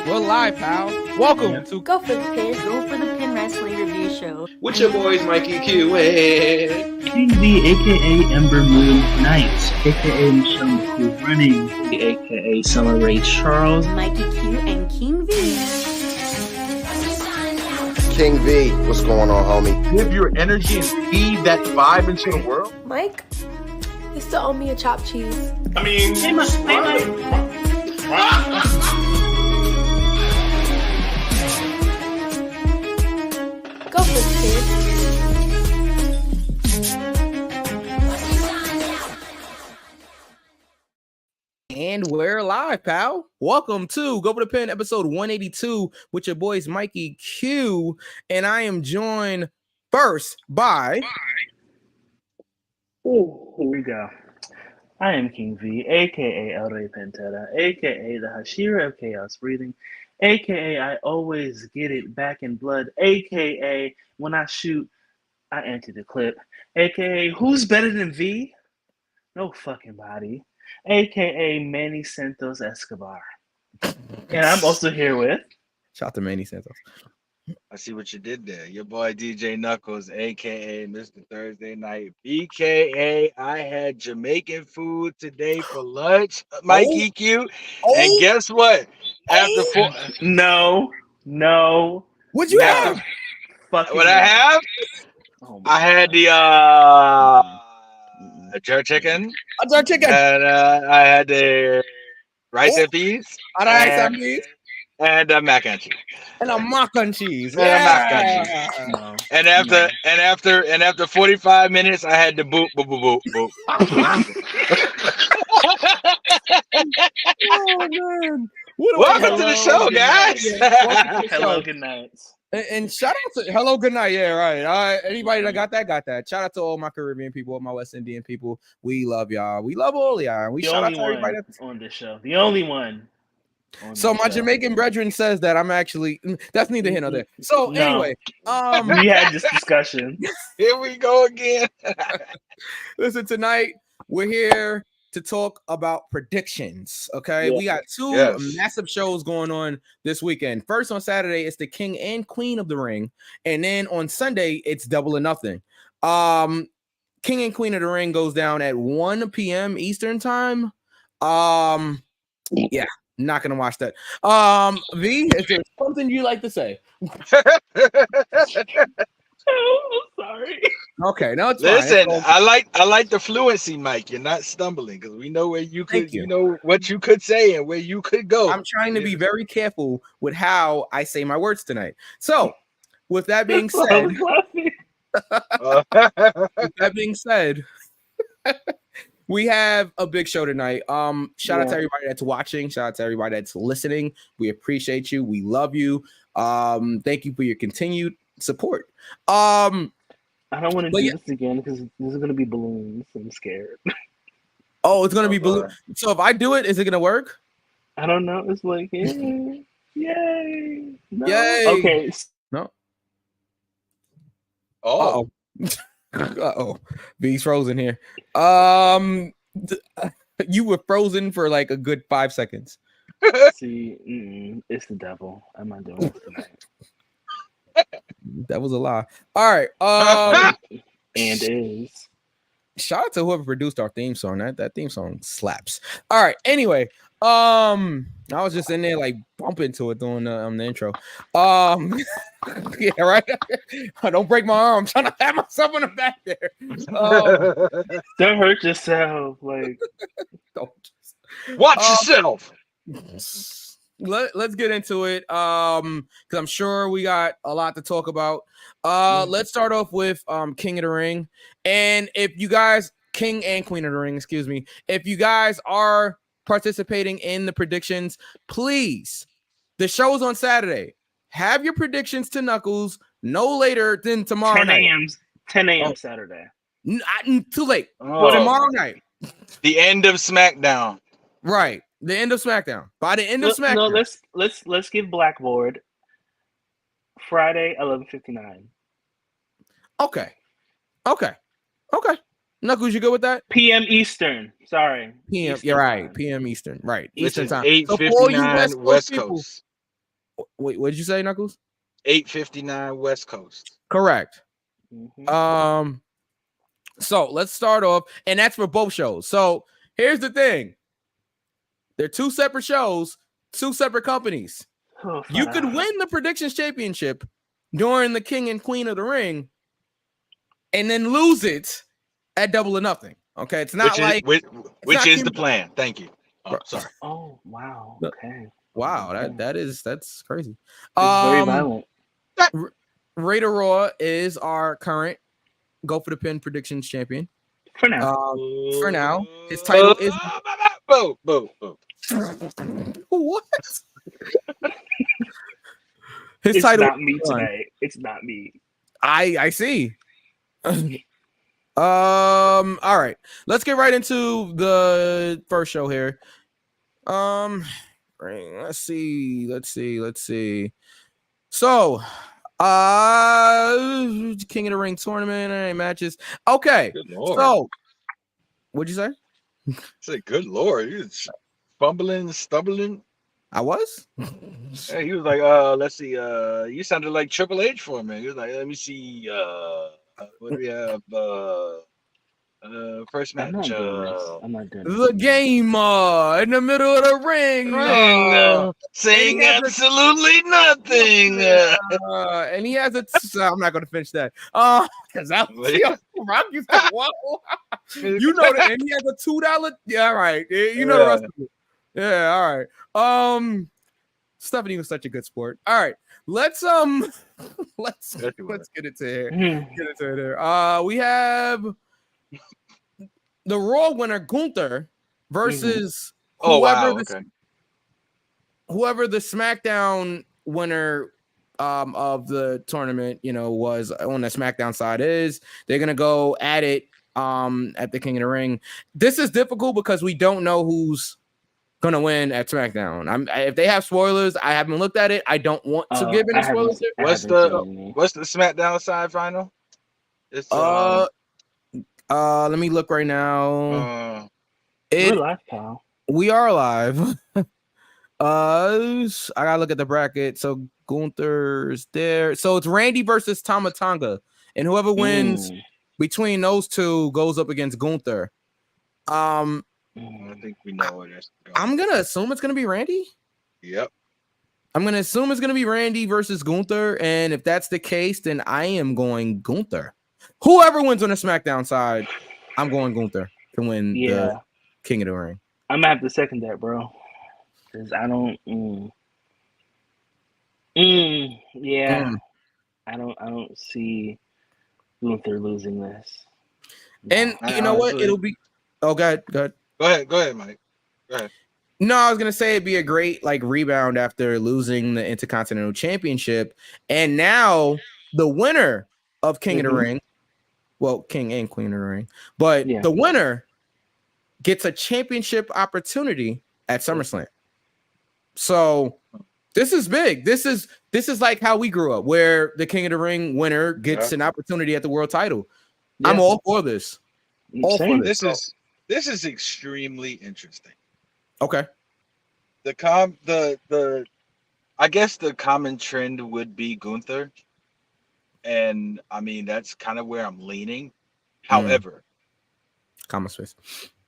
We're live, pal. Welcome to Go for the Pin. Go for the Pin Wrestling Review Show. With your boys, Mikey Q and King V, aka Ember Moon Knight, aka Michelle McCool Running, aka Summer Ray Charles, Mikey Q and King V. King V, what's going on, homie? Give your energy and feed that vibe into the world. Mike, you still owe me a chopped cheese. I mean, Hey, Mike. Go for the Pin. And we're live, pal. Welcome to Go for the Pin, episode 182 with your boys Mikey Q. And I am joined first by. Oh, here we go. I am King V, aka El Rey Pantera, aka the Hashira of Chaos Breathing, aka I always get it back in blood, aka when I shoot, I empty the clip, aka who's better than V? No fucking body, aka Manny Santos Escobar. And I'm also here with. Shout out to Manny Santos. I see what you did there. Your boy DJ Knuckles, aka Mr. Thursday Night, BKA. I had Jamaican food today for lunch, Mikey Q. And guess what? After four, No. What'd you have? Fucking what I have? Oh my I had God. the jerk chicken, A jerk chicken. and I had the rice and peas, and mac and cheese. And a mac and cheese. And a mac and cheese. No. And after 45 minutes, I had the boop. Oh man. Welcome to the show, guys. Hello, good night. And shout out to hello, good night. Yeah, right. Anybody that got that. Shout out to all my Caribbean people, all my West Indian people. We love y'all. We love all y'all. We The shout out only to everybody. one on this show. The only one. on So this my show. Jamaican brethren says that I'm actually that's neither here nor there. So No. anyway, We had this discussion. Here we go again. listen, tonight we're here to talk about predictions. Okay, Yeah. we got two Yes. massive shows going on this weekend. First on Saturday, it's the King and Queen of the Ring, and then on Sunday, it's Double or Nothing. King and Queen of the Ring goes down at 1 p.m. Eastern time. Yeah, not gonna watch that. V, is there something you like to say? Oh, I'm sorry. Okay, no, it's Listen, fine. I like the fluency, Mike. You're not stumbling because we know where you could, Thank you. you know what you could say and where you could go. I'm trying to be very careful with how I say my words tonight. So, with that being I said, was laughing. with that being said, we have a big show tonight. Shout out to everybody that's watching. Shout out to everybody that's listening. We appreciate you. We love you. Thank you for your continued support. I don't want to But do yeah. this again because this is going to be balloons. I'm scared. Oh, it's gonna be blue. So if I do it, is it gonna work? I don't know. It's like, yay. Yay. No. Yay. Okay. No. Oh, Uh-oh. B's frozen here. You were frozen for like a good 5 seconds. See, it's the devil. I'm not doing this tonight. That was a lie. All right. And is. Shout out to whoever produced our theme song. That theme song slaps. All right. Anyway, I was just in there like bumping to it doing the intro. Yeah, right. Don't break my arm. I'm trying to pat myself on the back there. Don't hurt yourself. Like, Don't. watch yourself. Let's get into it. Because I'm sure we got a lot to talk about. Let's start off with King of the Ring. And if you guys, King and Queen of the Ring, excuse me, if you guys are participating in the predictions, please, the show's on Saturday. Have your predictions to Knuckles no later than tomorrow 10 night. a.m. 10 a.m. Oh. Saturday. Too late. Oh. Tomorrow night. The end of SmackDown. Right. The end of SmackDown. By the end of SmackDown. No, let's give Blackboard Friday 11:59 Okay. Knuckles, you good with that? p.m. Eastern. Sorry, PM. Eastern You're right. time. PM Eastern. Right. Which Eastern is time. 8:59 West West people, Coast. Wait, what did you say, Knuckles? 8:59 West Coast. Correct. Mhm. So let's start off, and that's for both shows. So here's the thing: they're two separate shows, two separate companies. Oh, You fuck. could win the predictions championship during the King and Queen of the Ring, and then lose it at Double or Nothing. Okay, it's not Which not is the King- plan. Thank you. Oh, Bro. sorry. Oh wow. No. Okay. Wow, Okay. that's crazy. It's very violent. Raider Raw is our current Go for the Pin predictions champion. For now. For now, his title is Boo, boo, boo. what? His It's title. not me is done. today. It's not me. I see. All right. Let's get right into the first show here. Let's see. So, King of the Ring tournament matches. Okay. Good lord. So, what'd you say? Say, good lord. You was fumbling, stumbling. I was. Hey, he was like, let's see, you sounded like Triple H for a minute. He was like, let me see, what do we have? First I'm not match. doing this. I'm not doing this. The game in the middle of the ring. Saying And he has a- absolutely nothing. And he has a. I'm not going to finish that. Because I used to whoa. You know that, and he has a $2. Yeah, all right. You know the rest of it. Yeah, all right. Stephanie was such a good sport. All right, let's get it to here. Get it to here. We have the Raw winner Gunther versus whoever the SmackDown winner of the tournament, was on the SmackDown side is. They're gonna go at it at the King of the Ring. This is difficult because we don't know who's gonna win at SmackDown. If they have spoilers, I haven't looked at it. I don't want to give any spoilers. What's the SmackDown side final? It's let me look right now. We're live, pal. We are live. I gotta look at the bracket. So Gunther's there. So it's Randy versus Tama Tonga, and whoever wins between those two goes up against Gunther. I think we know where that's going. I'm gonna assume it's gonna be Randy. Yep. I'm gonna assume it's gonna be Randy versus Gunther, and if that's the case, then I am going Gunther. Whoever wins on the SmackDown side, I'm going Gunther to win the King of the Ring. I'm gonna have to second that, bro. Because I don't. I don't see Gunther losing this. And you know what? It'll be. Oh, go ahead. Go ahead, Mike. Go ahead. No, I was gonna say it'd be a great rebound after losing the Intercontinental Championship, and now the winner of King of the Ring, well, King and Queen of the Ring, but the winner gets a championship opportunity at SummerSlam. So this is big. This is like how we grew up, where the King of the Ring winner gets an opportunity at the world title. Yeah. I'm all for this. This is extremely interesting. Okay. I guess the common trend would be Gunther. And I mean that's kind of where I'm leaning. However, common space.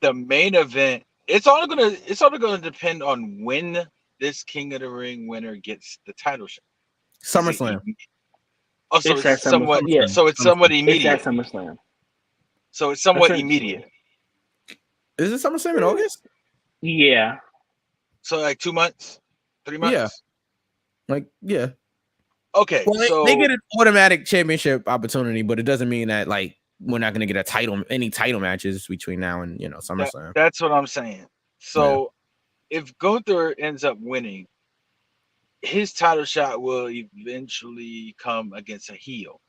The main event, it's all gonna depend on when this King of the Ring winner gets the title shot. SummerSlam. So it's somewhat immediate. It's at SummerSlam. So it's somewhat immediate. Is it SummerSlam in August? Yeah. So like 2 months, 3 months. Yeah. Okay. Well, so they get an automatic championship opportunity, but it doesn't mean that we're not going to get any title matches between now and SummerSlam. That's what I'm saying. So if Gunther ends up winning, his title shot will eventually come against a heel.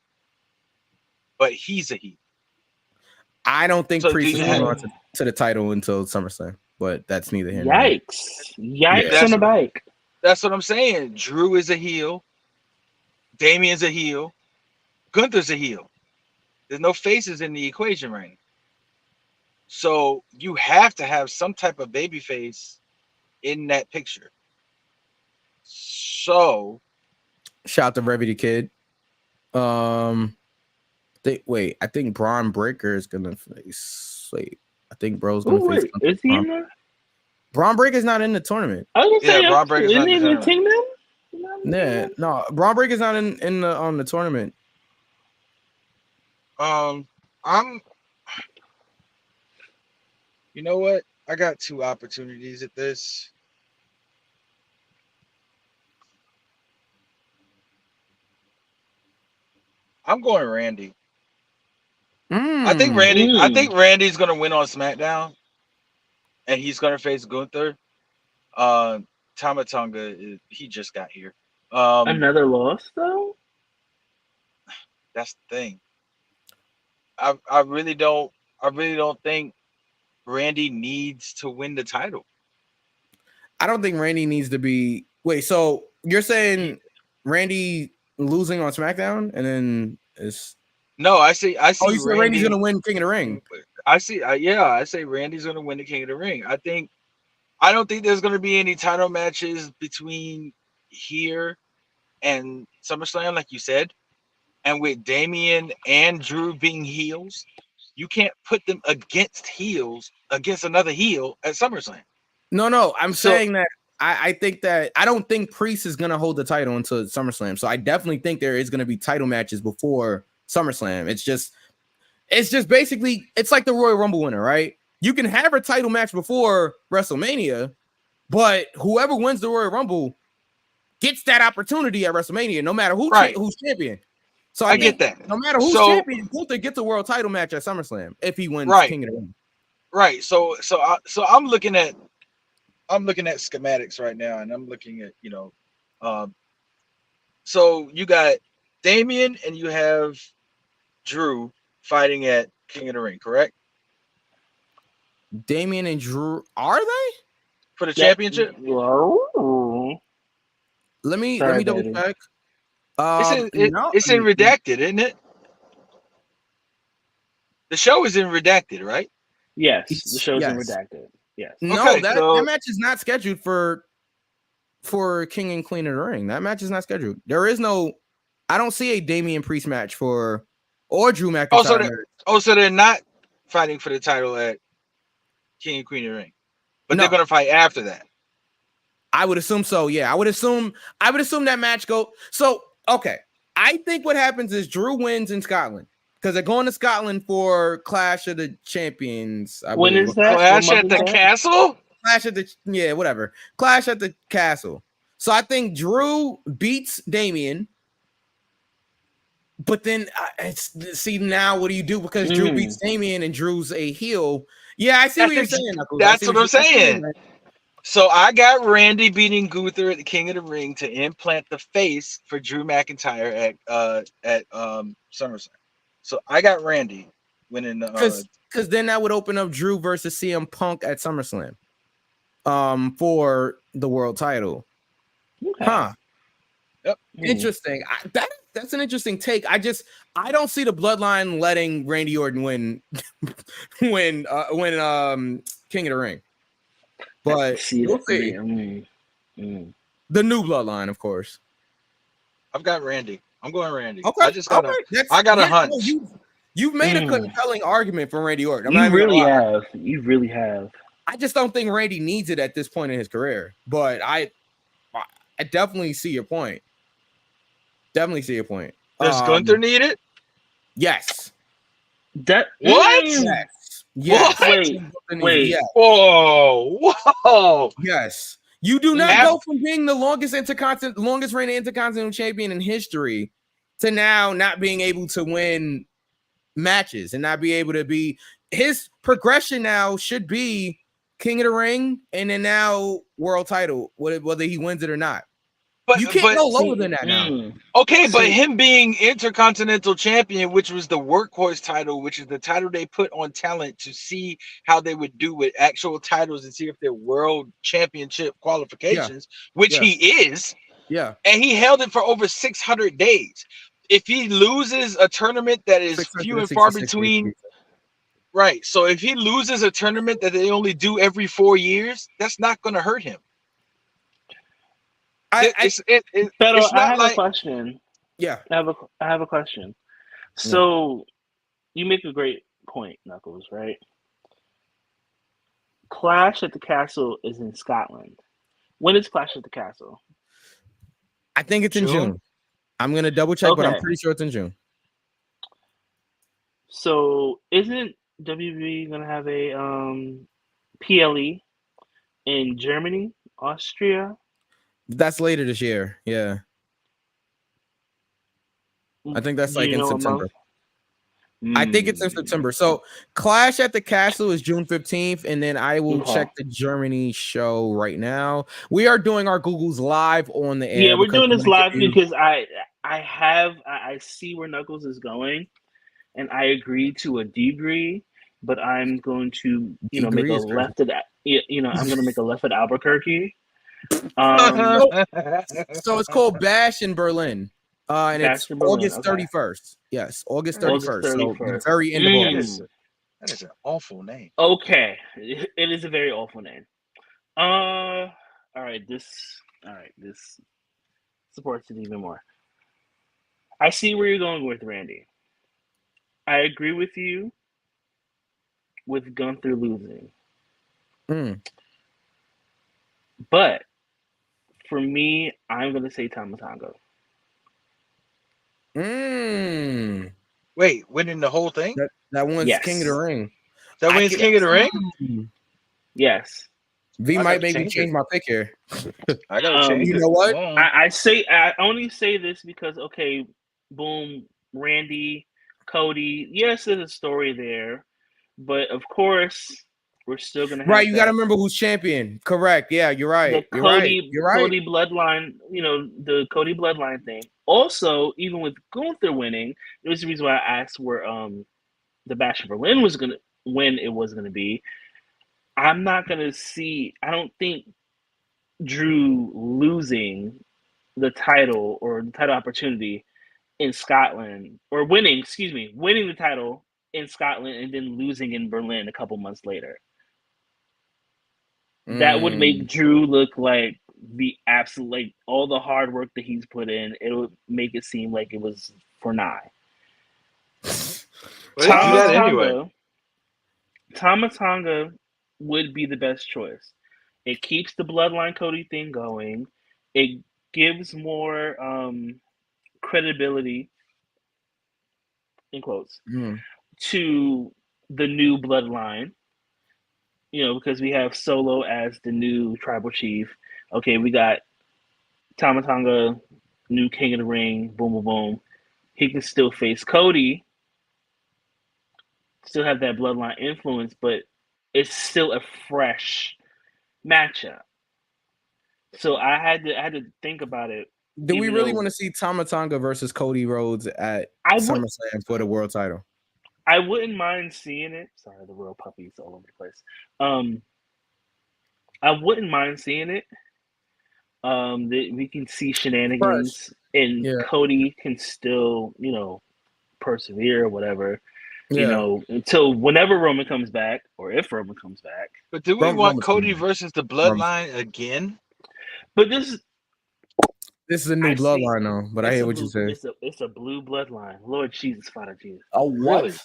But he's a heel. I don't think Priest is going on to the title until SummerSlam, but that's neither here nor there. Yikes on the bike. That's what I'm saying. Drew is a heel. Damien's a heel. Gunther's a heel. There's no faces in the equation right now. So you have to have some type of baby face in that picture. So, Shout out to Revy Kid. I think Braun Breaker is gonna face. Wait, I think Bro's gonna face. Wait, is he in there? Braun Breaker's not in the tournament. I was gonna say, Braun Breaker's isn't not he in the in the team then? Yeah, no, Braun Breaker's not in the on the tournament. You know what? I got two opportunities at this. I'm going Randy. I think Randy's gonna win on SmackDown, and he's gonna face Gunther. Tama Tonga, he just got here. Another loss though. That's the thing. I really don't think Randy needs to win the title. I don't think Randy needs to be. Wait, so you're saying Randy losing on SmackDown, and then it's no? I see. Oh, you said Randy's gonna win King of the Ring. I see. I say Randy's gonna win the King of the Ring. I don't think there's gonna be any title matches between here and SummerSlam, like you said. And with Damian and Drew being heels, you can't put them against another heel at SummerSlam. No, I'm saying that I think that I don't think Priest is gonna hold the title until SummerSlam. So I definitely think there is gonna be title matches before SummerSlam. It's just basically it's like the Royal Rumble winner, right? You can have a title match before WrestleMania, but whoever wins the Royal Rumble gets that opportunity at WrestleMania, no matter who's champion. So I get that. No matter who's champion, Gunther gets a world title match at SummerSlam if he wins King of the Ring. Right. So I'm looking at schematics right now, and I'm looking at so you got Damian and you have Drew fighting at King of the Ring, correct? Damian and Drew, are they for the championship? Let me double check. It's in redacted, isn't it? The show is in redacted, right? Yes, the show's in redacted. Yes. No, Okay, that match is not scheduled for King and Queen of the Ring. That match is not scheduled. There is no. I don't see a Damian Priest match or Drew McIntyre. So they're not fighting for the title at King and Queen of the Ring, but they're going to fight after that. I would assume so. Yeah, I would assume that match go. So okay, I think what happens is Drew wins in Scotland because they're going to Scotland for Clash of the Champions. When is that? Clash at the Castle? Clash at the whatever. Clash at the Castle. So I think Drew beats Damian. But then, see now, what do you do? Because Drew beats Damian and Drew's a heel. Yeah, I see what you're saying. That's what I'm saying. So I got Randy beating Gunther at the King of the Ring to implant the face for Drew McIntyre at SummerSlam. So I got Randy winning because then that would open up Drew versus CM Punk at SummerSlam, for the world title. Okay. Huh. Yep. Interesting. That's an interesting take. I don't see the Bloodline letting Randy Orton win King of the Ring. But we'll see. The new Bloodline, of course. I've got Randy. I'm going Randy. Okay. I got a hunch. You've made a compelling argument for Randy Orton. You really have. You really have. I just don't think Randy needs it at this point in his career. But I definitely see your point. Definitely see your point. Does Gunther need it? Yes. What? Yes. Wait. Yes. Whoa. Yes. You do not go from being the longest reigning Intercontinental Champion in history to now not being able to win matches and not be able to be. His progression now should be King of the Ring and then now world title, whether he wins it or not. But you can't go lower than that now. Okay, but him being Intercontinental Champion, which was the workhorse title, which is the title they put on talent to see how they would do with actual titles and see if they're world championship qualifications, which he is. Yeah. And he held it for over 600 days. If he loses a tournament that is few and far between, right? So if he loses a tournament that they only do every 4 years, that's not going to hurt him. Pero, it's I not have like a question. Yeah. I have a question. So, you make a great point, Knuckles, right? Clash at the Castle is in Scotland. When is Clash at the Castle? I think it's in June? June. I'm gonna double check, but I'm Okay. pretty sure it's in June. So, isn't WWE gonna have a PLE in Germany, Austria? That's later this year. Yeah. I think that's Do like you in know what September. month? I think it's in September. So Clash at the Castle is June 15th, and then I will Okay. check the Germany show right now. We are doing our Googles live on the air. Yeah, we're because doing this Mike live and you- because I see where Knuckles is going, and I agree to a degree, but I'm going to make a Degree is crazy. left at I'm going to make a left at Albuquerque. So it's called Bash in Berlin. And Bash it's in Berlin, August okay. 31st. Yes, August August 31st. So the 31st. very end of That August. is an awful name. Okay, it is a very awful name. All right, this supports it even more. I see where you're going with Randy. I agree with you with Gunther losing, Mm. but for me, I'm gonna say Tama Tonga. Mm. Wait, winning the whole thing? That one's Yes. King of the Ring. That I wins can- King of the Ring? Yes. V I might gotta make me change change it. my pick here. I gotta change you it. know what? Come on. I only say this because okay, boom, Randy, Cody. Yes, there's a story there, but of course, we're still gonna have Right, you got to that- remember who's champion. Correct. Yeah, you're right. the You're right. Cody You're right. Cody bloodline. The Cody bloodline thing. Also, even with Gunther winning, there's the reason why I asked where the Bash of Berlin was when it was gonna be. I'm not gonna see. I don't think Drew losing the title or the title opportunity in Scotland or winning the title in Scotland and then losing in Berlin a couple months later. That would make Drew look like the absolute, like all the hard work that he's put in. It would make it seem like it was for Nye. Well, they do that anyway. Tama Tonga would be the best choice. It keeps the Bloodline Cody thing going. It gives more credibility, in quotes, to the new Bloodline. Because we have Solo as the new tribal chief. Okay, we got Tama Tonga, new King of the Ring, boom, boom, boom. He can still face Cody, still have that Bloodline influence, but it's still a fresh matchup. So I had to think about it. Do we even really though- want to see Tama Tonga versus Cody Rhodes at I would- SummerSlam for the world title? I wouldn't mind seeing it. Sorry, the world puppies all over the place. I wouldn't mind seeing it. That we can see shenanigans, and Yeah. Cody can still, persevere or whatever. Yeah. Until whenever Roman comes back, or if Roman comes back. But do we Roman want was Cody good. versus the Bloodline again? But this This is a new I see. bloodline, though. But I it's hear a what you blue- say. It's a blue bloodline. Lord Jesus, Father Jesus. Oh, what? Really?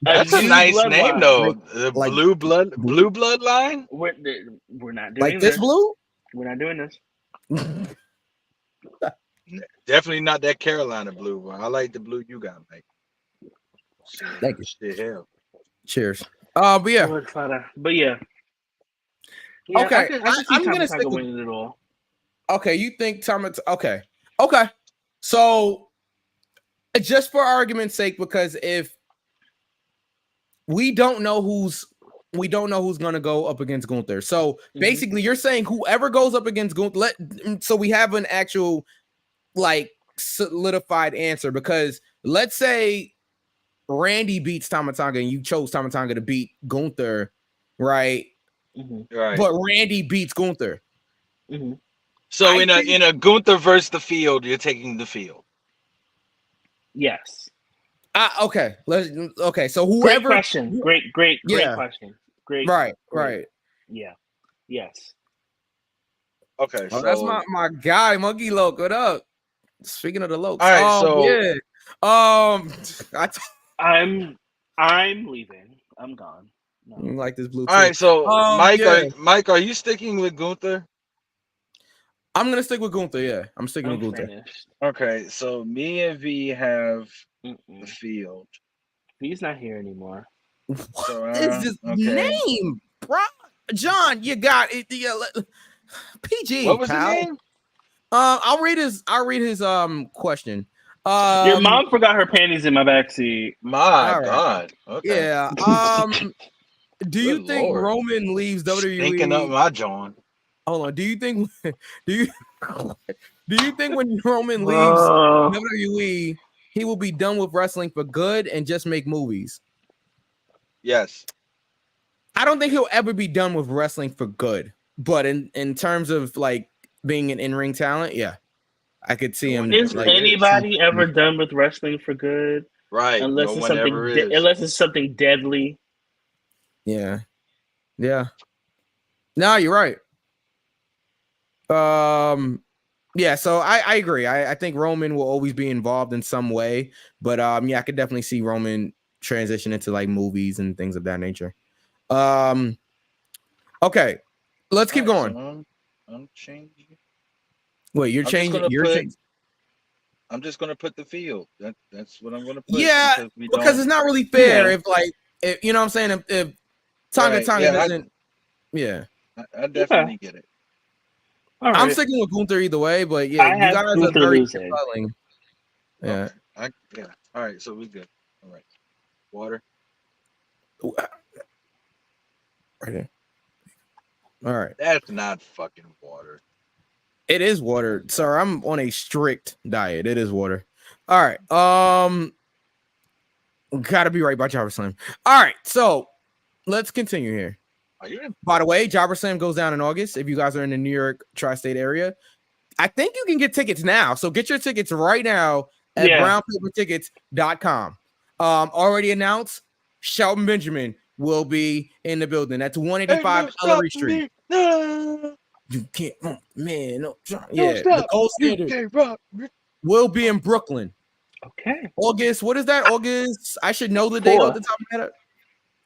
That's a new nice bloodline. name, though. The like- blue bloodline. We're not doing Like this blue? We're not doing this. Definitely not that Carolina blue. But I like the blue you got, Mike. Thank you. Shit, hell. Cheers. But yeah. Lord, Father. But yeah. Okay, I can see I'm Tama gonna Tonga stick with- winning it all. Okay, you think Tama? Okay. So, just for argument's sake, because if we don't know who's gonna go up against Gunther, so basically you're saying whoever goes up against Gunther. So we have an actual like solidified answer, because let's say Randy beats Tama Tonga and you chose Tama Tonga to beat Gunther, right? Right. But Randy beats Gunther. So I in think- a Gunther versus the field, you're taking the field. Yes. Okay. So Great whoever. question. Great Yeah. question. Great. Right. great. Right. Yeah. Yes. Okay, Oh, that's so my guy, Monkey Loke. What up? Speaking of the Lokes. all right, so Yeah. I I'm leaving. I'm gone. No. like this blue all right, too. so Yeah. Mike, are you sticking with Gunther? I'm gonna stick with Gunther. Yeah, I'm sticking I'm with Gunther. finished. Okay, so me and V have the Mm-mm. field. He's not here anymore. What So is this okay. name, bro? John, you got it. Yeah, PG. What was pal. the name? I'll read his question. Your mom forgot her panties in my backseat. My all right. God. Okay. Yeah. Do you Good think Lord. Roman leaves Stinking up WWE? my John. Hold on. Do you think do you think when Roman leaves WWE, he will be done with wrestling for good and just make movies? Yes. I don't think he'll ever be done with wrestling for good. But in terms of like being an in-ring talent, yeah. I could see him. Is like, anybody ever done with wrestling for good? Right. Unless No it's one something ever is. unless it's something deadly. Yeah. Yeah. No, you're right. Yeah, so I agree. I think Roman will always be involved in some way, but yeah, I could definitely see Roman transition into like movies and things of that nature. Okay, let's keep going. So I'm changing. Wait, you're changing. You're changing. I'm just gonna put the field. That's what I'm gonna put. Yeah, because it's not really fair if like if you know what I'm saying if Tonga doesn't. I definitely get it. All right. I'm sticking with Gunther either way, but yeah, you guys are very compelling. Yeah. Yeah. All right, so we good. All right. Water. Right there. All right. That's not fucking water. It is water. Sir, I'm on a strict diet. It is water. All right. Gotta be right by Jobber Slam. All right, so let's continue here. Are you in? By the way, Jobber Slam goes down in August. If you guys are in the New York tri-state area, I think you can get tickets now. So get your tickets right now at brownpapertickets.com. Already announced, Shelton Benjamin will be in the building. That's 185 Ellery Street. No. You can't, man. No, yeah, the Gold Standard will be in Brooklyn. Okay. August, what is that? August, I should know the date off the top of my head.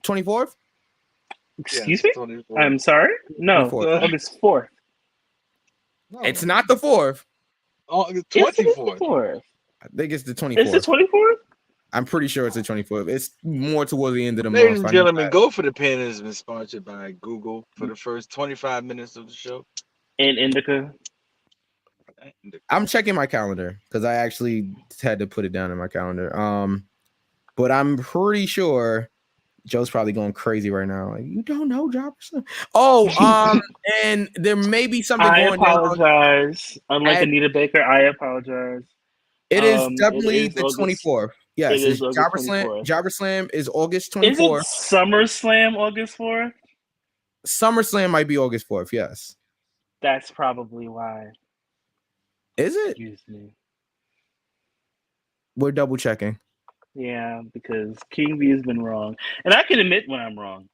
24th? Excuse me? 24th. I'm sorry? No, August 4th. No, it's not the 4th. Oh, the 24th. I think it's the 24th. It's the 24th? I'm pretty sure it's the 24th. It's more towards the end of the Ladies month. and gentlemen, Go for the Pen has been sponsored by Google for the first 25 minutes of the show. And Indica. I'm checking my calendar because I actually had to put it down in my calendar. But I'm pretty sure Joe's probably going crazy right now. Like, you don't know Jobberson? Oh, and there may be something going on. I apologize. Unlike Anita Baker, I apologize. It is definitely the 24th. Yes, it's Jobber Slam is August 24th. Is it SummerSlam August 4th? SummerSlam might be August 4th, yes. That's probably why. Is it? Excuse me. We're double checking. Yeah, because King V has been wrong. And I can admit when I'm wrong.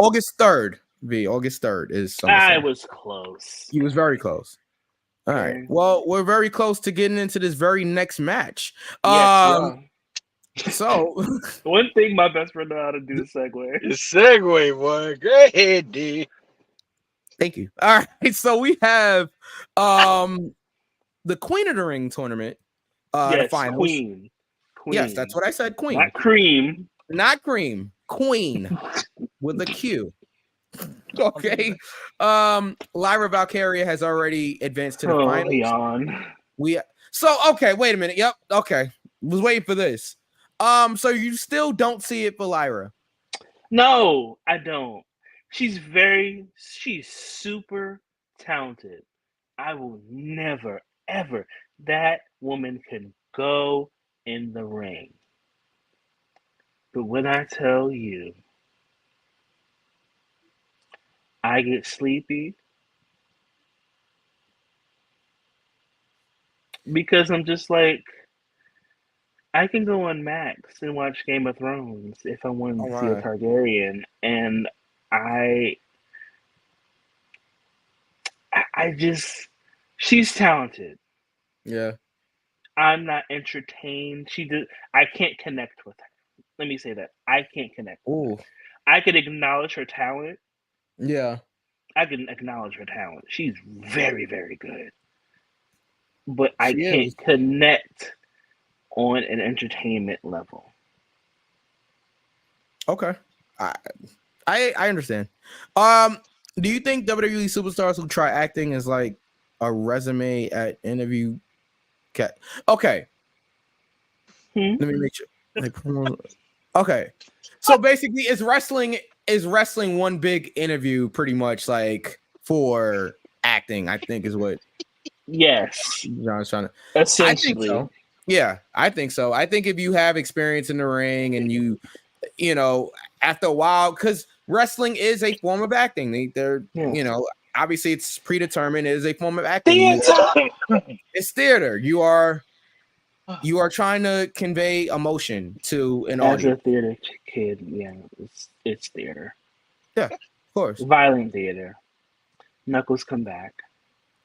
August 3rd, V. August 3rd is SummerSlam. I was close. He was very close. All right. Well, we're very close to getting into this very next match. So one thing my best friend know how to do is segue. The segue, boy. Go ahead, D. Thank you. All right. So we have the Queen of the Ring tournament. The finals. Queen. Yes, that's what I said. Queen. Not cream. Not cream. Queen with a Q. Okay. Lyra Valkyria has already advanced to the finals. Okay, wait a minute. Yep. Okay. Was waiting for this. So you still don't see it for Lyra? No, I don't. She's super talented. I will never, ever. That woman can go in the ring. But when I tell you, I get sleepy because I'm just like, I can go on Max and watch Game of Thrones if I want to see a Targaryen, and I she's talented. Yeah. I'm not entertained. I can't connect with her. Let me say that. I can't connect with Ooh. her. I could acknowledge her talent. Yeah. I can acknowledge her talent. She's very, very good. But I She can't is. connect on an entertainment level. Okay. I understand. Do you think WWE superstars who try acting is like a resume at interview? Okay. Let me make sure. Okay. So basically, is wrestling one big interview pretty much like for acting? I think is what Yes. John's trying to. Essentially. I think so. Yeah, I think so. I think if you have experience in the ring and you know, after a while, because wrestling is a form of acting. They're you know, obviously it's predetermined. It is a form of acting. It's theater. You are trying to convey emotion to an As audience. a theater kid, yeah, it's theater. Yeah, of course. Violent theater. Knuckles come back.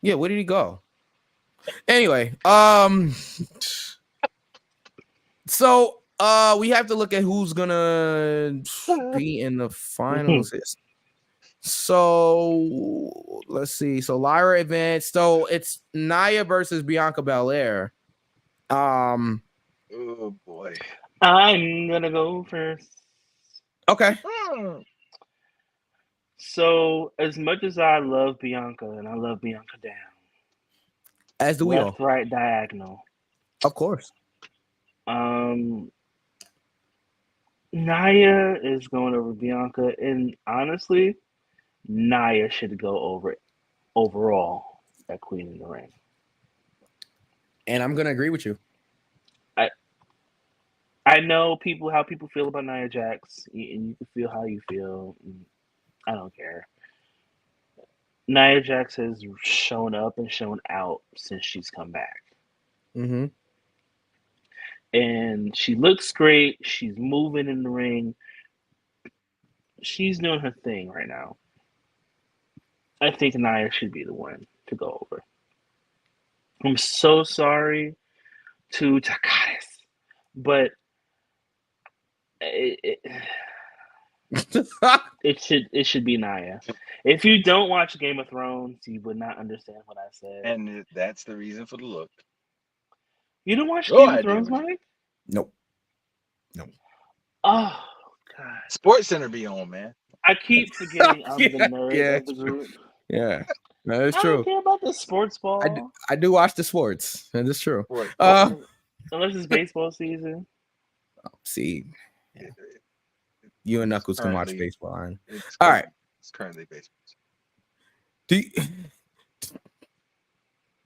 Yeah, where did he go? Anyway, so we have to look at who's gonna be in the finals. So let's see. So Lyra advanced. So it's Nia versus Bianca Belair. Oh boy. I'm gonna go first. Okay. So as much as I love Bianca and I love Bianca down, As do we all. left, right, diagonal. Of course. Nia is going over Bianca, and honestly, Nia should go over it overall at Queen in the Ring. And I'm gonna agree with you. I know how people feel about Nia Jax, and you can feel how you feel. I don't care. Nia Jax has shown up and shown out since she's come back. Mm-hmm. And she looks great. She's moving in the ring. She's doing her thing right now. I think Nia should be the one to go over. I'm so sorry to Takaris, but it should be Nia. If you don't watch Game of Thrones, you would not understand what I said. And that's the reason for the look. You don't watch Game of Thrones, do. Mike? Nope. Oh God. Sports Center be on, man. I keep forgetting I'm the nerd of the group. Yeah, that is I true. don't care about the sports ball. I do watch the sports. That is true. Unless it's baseball season. See, you and Knuckles can watch Currently- baseball. All right. It's currently baseball. Do you,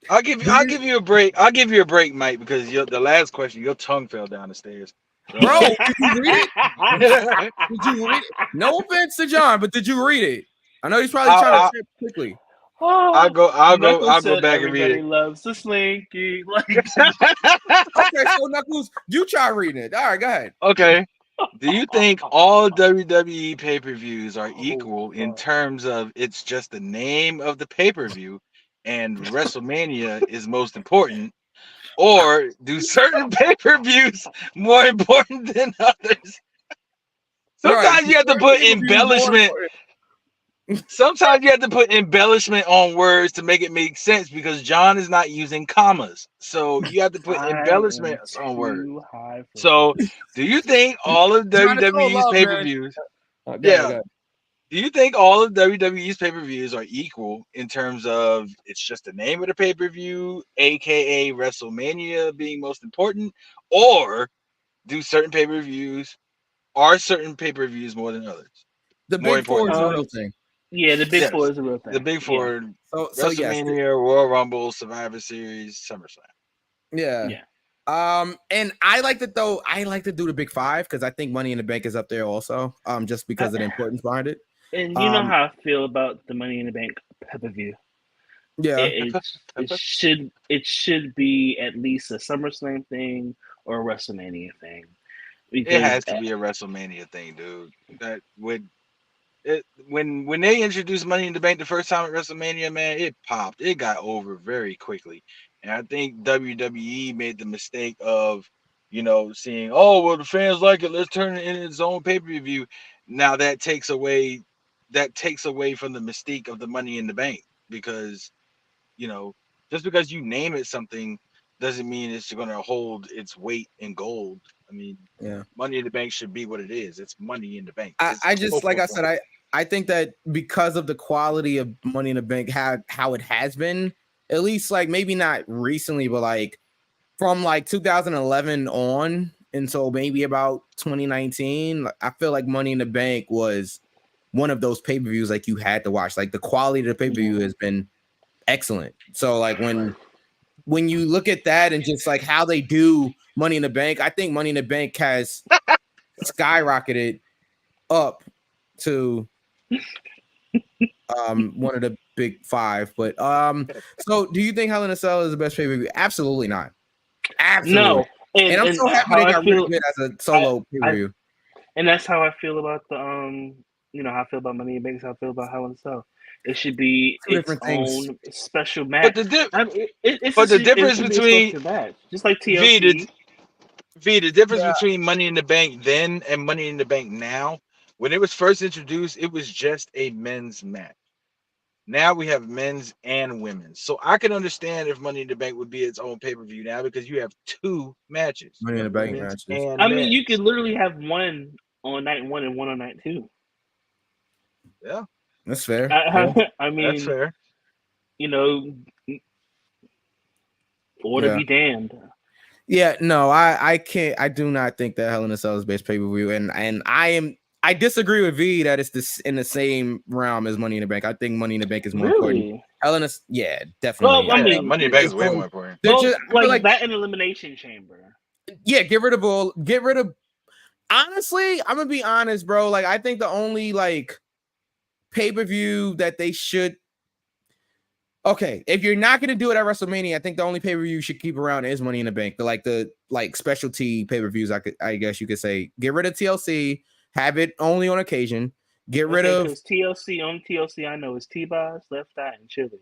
I'll give you a break. I'll give you a break, Mike, because the last question, your tongue fell down the stairs. bro, did you read it? Did you read it? No offense to John, but did you read it? I know he's probably trying to trip quickly. I'll go Knuckles said back and read everybody it. loves the slinky. Okay, so Knuckles, you try reading it. All right, go ahead. Okay. Do you think all WWE pay-per-views are equal in terms of it's just the name of the pay-per-view and WrestleMania is most important? Or do certain pay-per-views more important than others? Sometimes you have to put embellishment. Sometimes you have to put embellishment on words to make it make sense because John is not using commas. So you have to put embellishments on words. So do you think all of WWE's pay-per-views do you think all of WWE's pay-per-views are equal in terms of it's just the name of the pay-per-view, aka WrestleMania being most important, or do certain pay-per-views more than others? The More Big Four is important. a real thing. Yeah, the Big Four is a real thing. The Big Four, So yes. WrestleMania, Royal Rumble, Survivor Series, SummerSlam. Yeah. And I like to do the Big Five because I think Money in the Bank is up there also. Just because of the importance behind it. And you know how I feel about the Money in the Bank pay-per-view. Yeah. It should be at least a SummerSlam thing or a WrestleMania thing. It has to be a WrestleMania thing, dude. when they introduced Money in the Bank the first time at WrestleMania, man, it popped. It got over very quickly. And I think WWE made the mistake of, seeing, oh, well, the fans like it, let's turn it into its own pay-per-view. Now that takes away from the mystique of the Money in the Bank, because, just because you name it something doesn't mean it's going to hold its weight in gold. I mean, Yeah. Money in the Bank should be what it is. It's Money in the Bank. I just, like I said, I think that because of the quality of Money in the Bank, how it has been, at least like maybe not recently, but like from like 2011 on, and so maybe about 2019, I feel like Money in the Bank was one of those pay-per-views like you had to watch. Like the quality of the pay-per-view has been excellent. So like when you look at that and just like how they do Money in the Bank, I think Money in the Bank has skyrocketed up to one of the big five. But so do you think Hell in a Cell is the best pay-per-view? Absolutely not. Absolutely. No. And I'm so happy they got rid of it as a solo pay-per-view. And that's how I feel about the how I feel about Money in the Bank, how I feel about Hell in a Cell. It should be Two its different things. own special match. But it's the difference between just like TLC. The difference between Money in the Bank then and Money in the Bank now, when it was first introduced, it was just a men's match. Now we have men's and women's. So I can understand if Money in the Bank would be its own pay-per-view now, because you have two matches. Money in the Bank matches. I mean, you could literally have one on night one and one on night two. Yeah. That's fair. I mean, that's fair. Order be damned. Yeah, no, I can't. I do not think that Hell in a Cell is best pay-per-view, and I disagree with V that it's this in the same realm as Money in the Bank. I think Money in the Bank is more important. Hell in a definitely. Well, I mean, Money in the Bank is way more important. Like that in Elimination Chamber. Yeah, get rid of. Honestly, I'm gonna be honest, bro. Like, I think the only like pay-per-view that they should. Okay, if you're not gonna do it at WrestleMania, I think the only pay-per-view you should keep around is Money in the Bank. The specialty pay-per-views, I guess you could say. Get rid of TLC, have it only on occasion. Get rid of TLC. Only TLC I know is T-Boz, Left Eye, and Chili.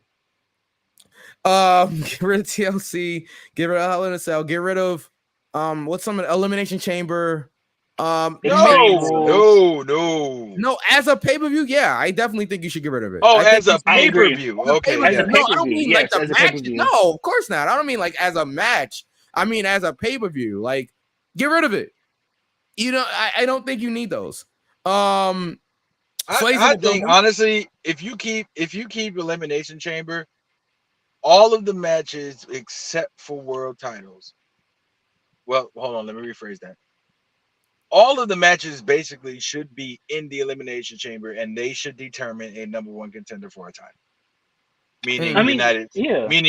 Get rid of TLC. Get rid of Hell in a Cell. Get rid of Elimination Chamber. No. As a pay-per-view, yeah, I definitely think you should get rid of it. Oh, as a pay-per-view. Okay. I don't mean like the match. No, of course not. I don't mean like as a match. I mean as a pay-per-view. Like, get rid of it. I don't think you need those. I think honestly, if you keep Elimination Chamber, all of the matches except for world titles. Well, hold on, let me rephrase that. All of the matches basically should be in the Elimination Chamber, and they should determine a number one contender for a title. Meaning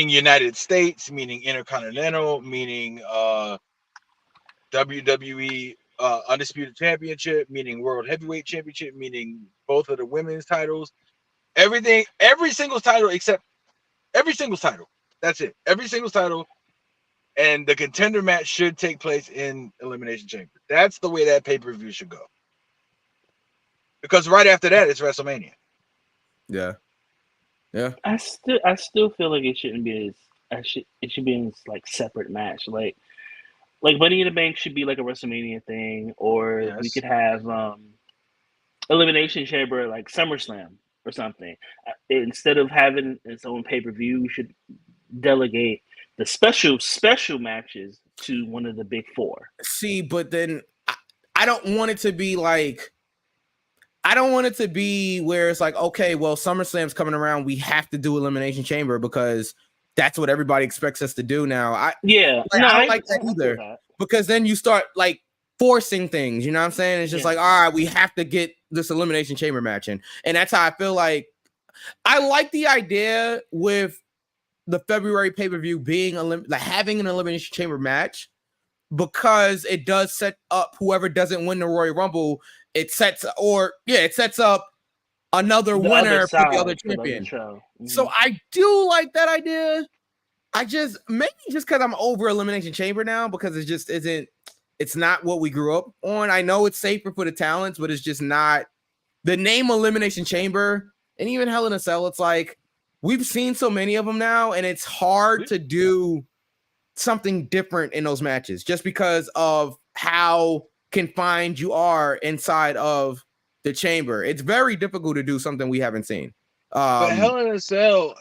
United States, meaning Intercontinental, meaning WWE Undisputed Championship, meaning World Heavyweight Championship, meaning both of the women's titles. Every single title except every single title. That's it. Every single title. And the contender match should take place in Elimination Chamber. That's the way that pay-per-view should go. Because right after that, it's WrestleMania. Yeah. I still feel like it shouldn't be it should be in this like separate match. Like Money in the Bank should be like a WrestleMania thing, or we could have Elimination Chamber like SummerSlam or something. Instead of having its own pay-per-view, we should delegate the special matches to one of the big four. See, but then I don't want it to be like, I don't want it to be where it's like, okay, well, SummerSlam's coming around, we have to do Elimination Chamber because that's what everybody expects us to do now. I don't like that either, because then you start like forcing things, you know what I'm saying? It's just like, all right, we have to get this Elimination Chamber match in. And that's how I feel like I like the idea with the February pay-per-view being having an Elimination Chamber match, because it does set up whoever doesn't win the Royal Rumble. It sets up another winner for the other champion. Mm-hmm. So I do like that idea. I just maybe just because I'm over Elimination Chamber now, because it just isn't. It's not what we grew up on. I know it's safer for the talents, but it's just not the name Elimination Chamber and even Hell in a Cell, it's like we've seen so many of them now, and it's hard to do something different in those matches just because of how confined you are inside of the chamber. It's very difficult to do something we haven't seen. But Hell in a Cell,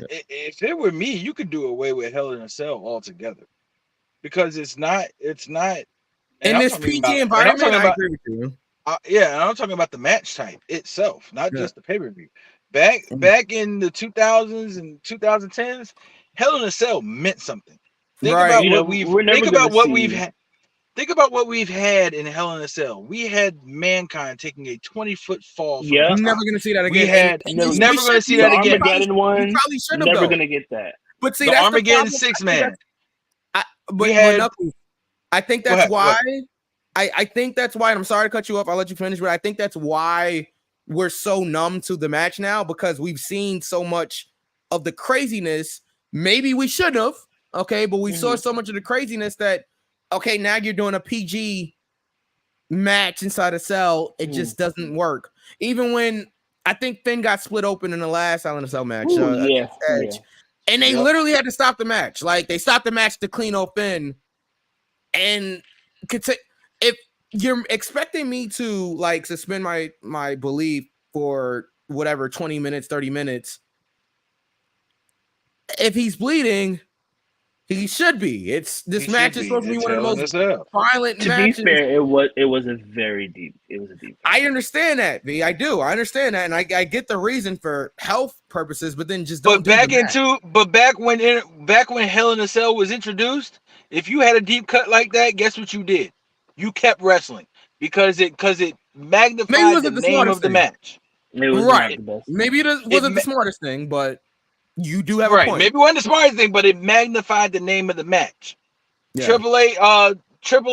if it were me, you could do away with Hell in a Cell altogether, because it's not. In this PG environment, I agree with you. Yeah, and I'm talking about the match type itself, not just the pay-per-view. Back in the 2000s and 2010s, Hell in a Cell meant something. Think about what we've had. Think about what we've had in Hell in a Cell. We had Mankind taking a 20-foot fall. Yeah, I'm never gonna see that again. We had never gonna see that again. Armageddon one, probably should have. Never gonna get that. But see, the that's Armageddon the 6-man. I think that's why. I think that's why. And I'm sorry to cut you off. I'll let you finish, but I think that's why we're so numb to the match now, because we've seen so much of the craziness. Maybe we shouldn't have. Okay, but we saw so much of the craziness that. Okay, now you're doing a PG match inside a cell. It just doesn't work. Even when I think Finn got split open in the last Hell in a Cell match. And they literally had to stop the match. Like, they stopped the match to clean up Finn. And if you're expecting me to, like, suspend my belief for whatever, 20 minutes, 30 minutes, if he's bleeding... He should be. This match is supposed to be one of the most violent matches. To be fair, it was a deep. I understand that, V. I do. I understand that, and I get the reason for health purposes, but then just don't. Back when Hell in a Cell was introduced, if you had a deep cut like that, guess what you did? You kept wrestling because it magnified the name of the match. Right. Maybe it wasn't the smartest thing, but. You do have a point. Maybe it wasn't the smartest thing, but it magnified the name of the match. Yeah. Triple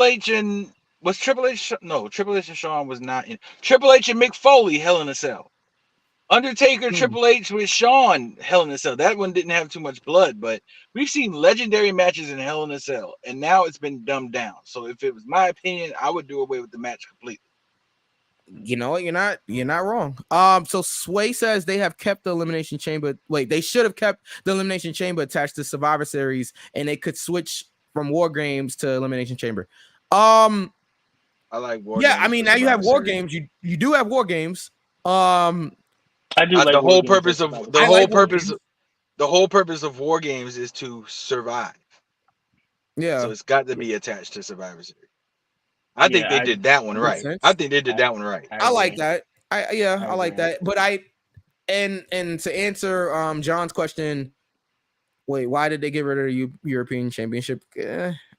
H and Shawn was not in. Triple H and Mick Foley, Hell in a Cell. Undertaker, Triple H with Shawn, Hell in a Cell. That one didn't have too much blood, but we've seen legendary matches in Hell in a Cell, and now it's been dumbed down. So if it was my opinion, I would do away with the match completely. You know what? You're not wrong. So Sway says they have kept the Elimination Chamber. Wait, they should have kept the Elimination Chamber attached to Survivor Series, and they could switch from War Games to Elimination Chamber. I like War Games. Yeah, I mean now you have War Games. You do have War Games. I do like the whole purpose of the whole purpose of War Games is to survive. Yeah. So it's got to be attached to Survivor Series. I think they did that one right. I think they did that one right. I like that. I like that. But and to answer John's question, wait, why did they get rid of the European Championship?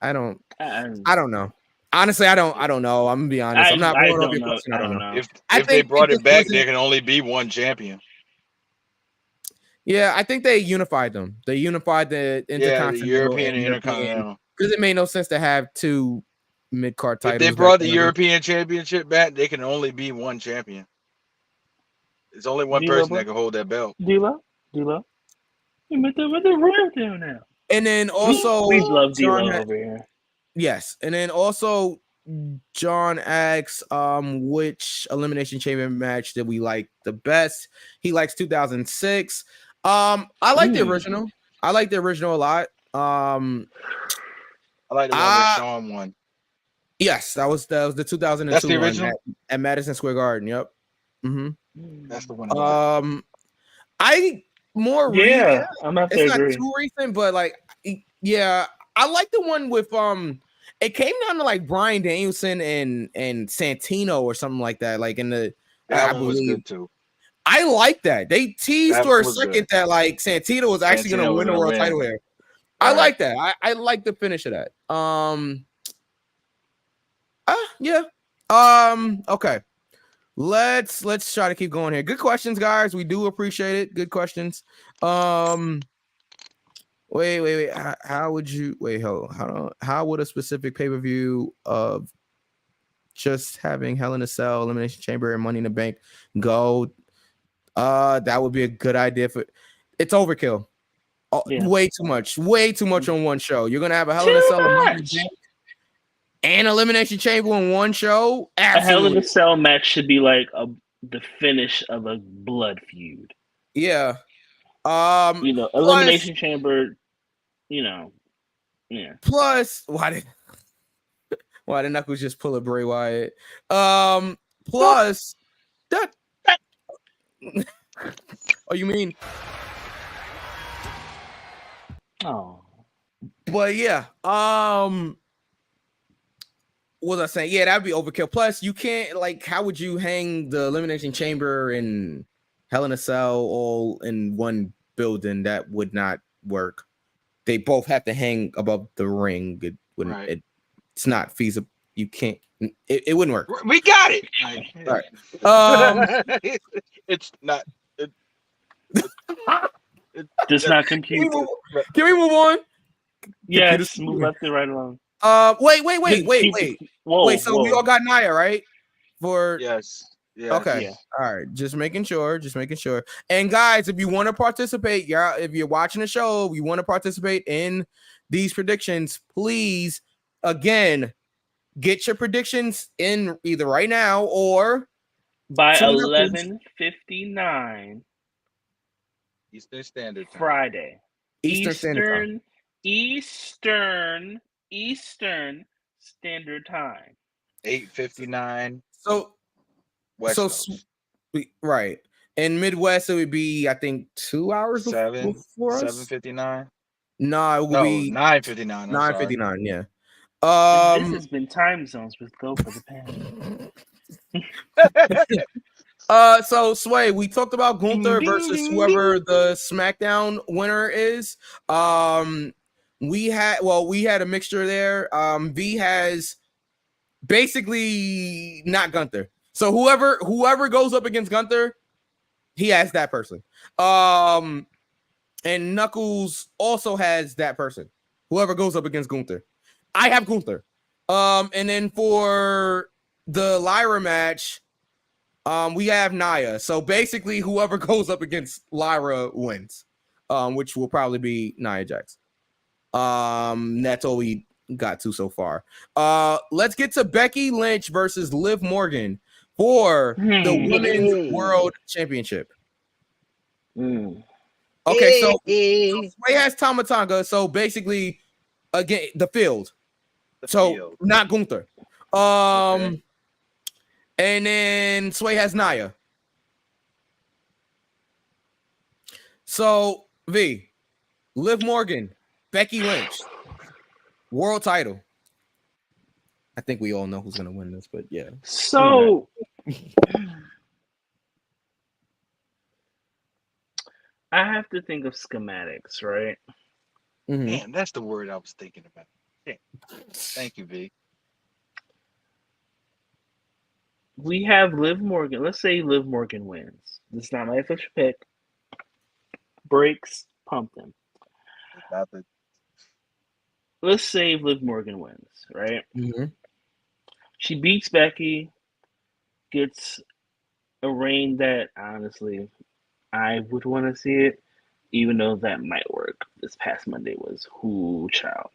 I don't know. Honestly, I don't know. I'm gonna be honest. I'm not blowing up your question. I don't know. If they brought it back, there can only be one champion. Yeah, I think they unified them. They unified the Intercontinental, the European and Intercontinental, because it made no sense to have two mid-card titles. If they brought the European Championship back, they can only be one champion. There's only one person that can hold that belt. D-Lo. You met the real deal now. And then also, we love D-Lo over here. Yes, and then also, John asks, which Elimination Chamber match did we like the best? He likes 2006. I like the original. I like the original a lot. I like the one that Shawn won. Yes, that was the 2002 That's the original? one at Madison Square Garden. Yep. That's the one. I'm not too recent, but like, yeah, I like the one with it came down to like Bryan Danielson and Santino or something like that. Like in the, that one was good too. I like that. They teased for a second that like Santino was actually going to win the world title here. I like that. I like the finish of that. Yeah. Okay. Let's try to keep going here. Good questions, guys. We do appreciate it. Good questions. Wait. How would you how would a specific pay-per-view of just having Hell in a Cell, Elimination Chamber, and Money in the Bank go? That would be a good idea for it's overkill. Way too much on one show. You're gonna have a Hell in a Cell, Money in the Bank, and Elimination Chamber in one show. Absolutely. A Hell in a Cell match should be like the finish of a blood feud. Yeah. Elimination Chamber. Yeah. Plus, why did Knuckles just pull a Bray Wyatt? Plus that. Oh, you mean? Oh. But yeah. What was I saying? Yeah, that'd be overkill. Plus, you can't how would you hang the Elimination Chamber and Hell in a Cell all in one building? That would not work. They both have to hang above the ring. It wouldn't. Right. It's not feasible. You can't. It wouldn't work. We got it. All right. It's not. Does not compute. Can we move on? Yes, move left and right along. Wait. Whoa, Wait, so we all got Nia, right? Yes. Okay. Yeah. All right. Just making sure. And guys, if you want to participate, if you're watching the show, you want to participate in these predictions, please, again, get your predictions in either right now or by 11:59 Eastern Standard Time. Friday. Eastern Standard Time. Eastern Standard Time. 8:59. So West Coast. Right. In Midwest, it would be, I think, 2 hours before us. 7:59. No, it would be 9:59. 9:59. Yeah. This has been Time Zones with Go for the Pen. So Sway, we talked about Gunther versus whoever the SmackDown winner is. We had a mixture there. V has basically not Gunther. So whoever goes up against Gunther, he has that person. And Knuckles also has that person. Whoever goes up against Gunther. I have Gunther. And then for the Lyra match, we have Nia. So basically, whoever goes up against Lyra wins, which will probably be Nia Jax. That's all we got to so far. Let's get to Becky Lynch versus Liv Morgan for the Women's World Championship. Okay, so Sway has Tama Tonga. So basically, again, the field. Not Gunther. Okay. And then Sway has Nia. So V, Liv Morgan, Becky Lynch, world title. I think we all know who's gonna win this, but yeah. So I have to think of schematics, right? Mm-hmm. Man, that's the word I was thinking about. Yeah. Thank you, V. We have Liv Morgan. Let's say Liv Morgan wins. This is not my official pick. Breaks, pump them. Let's say Liv Morgan wins, right? Mm-hmm. She beats Becky, gets a reign that honestly I would want to see it, even though that might work. This past Monday was who child.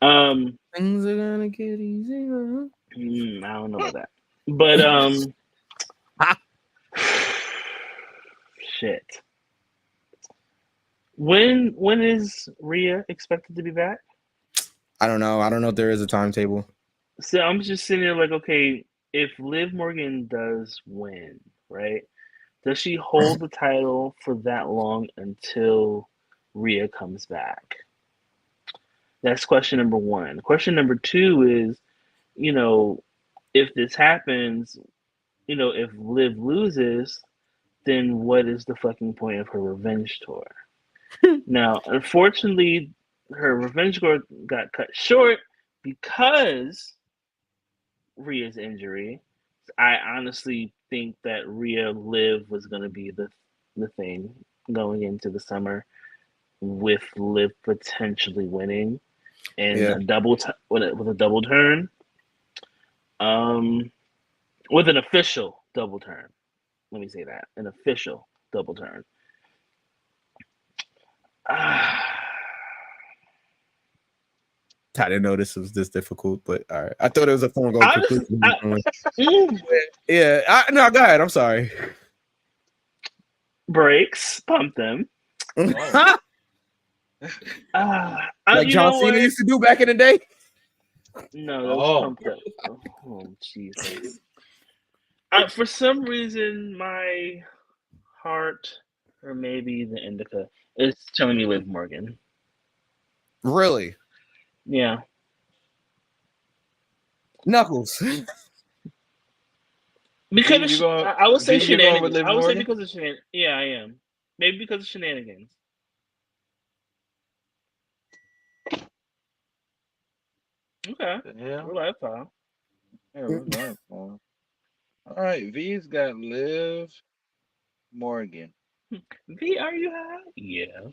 Things are gonna get easier. I don't know about that. But shit. When is Rhea expected to be back? I don't know. I don't know if there is a timetable. So I'm just sitting there like, okay, if Liv Morgan does win, right? Does she hold the title for that long until Rhea comes back? That's question number one. Question number two is, if this happens, if Liv loses, then what is the fucking point of her revenge tour? Now, unfortunately, her revenge tour got cut short because Rhea's injury. I honestly think that Rhea Liv was going to be the thing going into the summer, with Liv potentially winning and a double with a double turn. With an official double turn. Let me say that. An official double turn. I didn't know this was this difficult, but all right. I thought it was a phone going Honestly, completely. Yeah. No, go ahead. I'm sorry. Brakes, pump them. Like You John know Cena what? used to do back in the day. No, that was Oh. pumped up. Oh, Jesus. For some reason, my heart, or maybe the indica, is telling me Liv Morgan. Really? Yeah. Knuckles. Because You going- I would say you going with shenanigans. Liv I would say Morgan? because of shenanigans. Yeah, I am. Maybe because of shenanigans. Okay. Yeah. We're live, pal. Yeah, we're going for him. All right, V's got Liv Morgan. V, are you high? Yeah.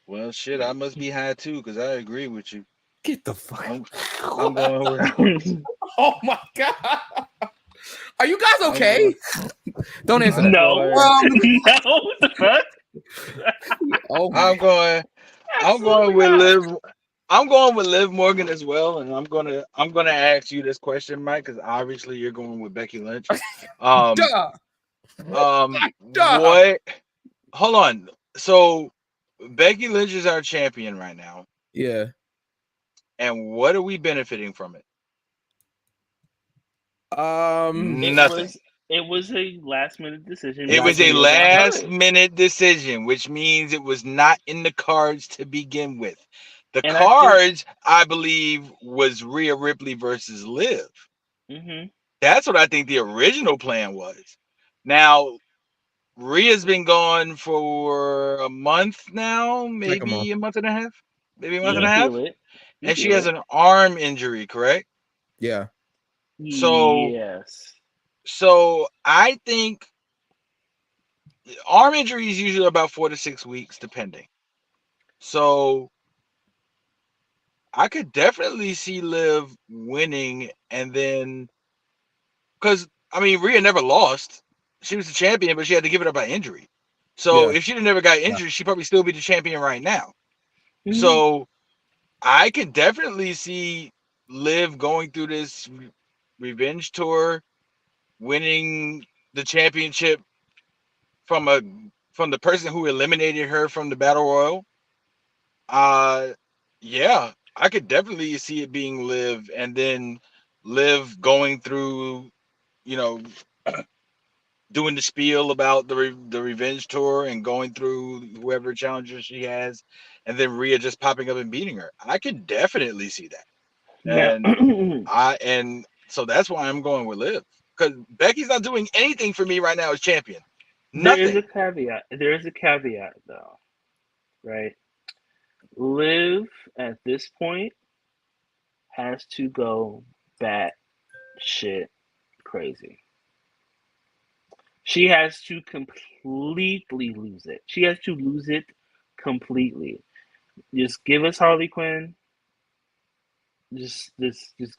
Well, shit, I must be high too because I agree with you. Get the fuck. I'm going with. Oh my god. Are you guys okay? Don't answer that. No. No. What the fuck? Oh I'm going. I'm going with Liv. I'm going with Liv Morgan as well, and I'm gonna ask you this question, Mike, because obviously you're going with Becky Lynch. Duh. What? Hold on. So Becky Lynch is our champion right now, Yeah. and what are we benefiting from it? Nothing. It was a last minute decision. It was a last minute decision, which means it was not in the cards to begin with. The And cards, I believe, was Rhea Ripley versus Liv. Mm-hmm. That's what I think the original plan was. Now, Rhea's been gone for a month now, maybe a month and a half, maybe a month and a half, and she has an arm injury, correct? Yeah. So yes. So I think arm injury is usually about 4 to 6 weeks, depending. So I could definitely see Liv winning, and then because I mean Rhea never lost. She was the champion, but she had to give it up by injury. So if she'd have never got injured, she'd probably still be the champion right now. Mm-hmm. So I could definitely see Liv going through this revenge tour, winning the championship from the person who eliminated her from the battle royal. Yeah, I could definitely see it being Liv, and then Liv going through, doing the spiel about the revenge tour and going through whoever challenger she has, and then Rhea just popping up and beating her. I could definitely see that, and so that's why I'm going with Liv, because Becky's not doing anything for me right now as champion. Nothing. There is a caveat, though, right? Liv at this point has to go bat shit crazy. She has to completely lose it. She has to lose it completely. Just give us Harley Quinn. Just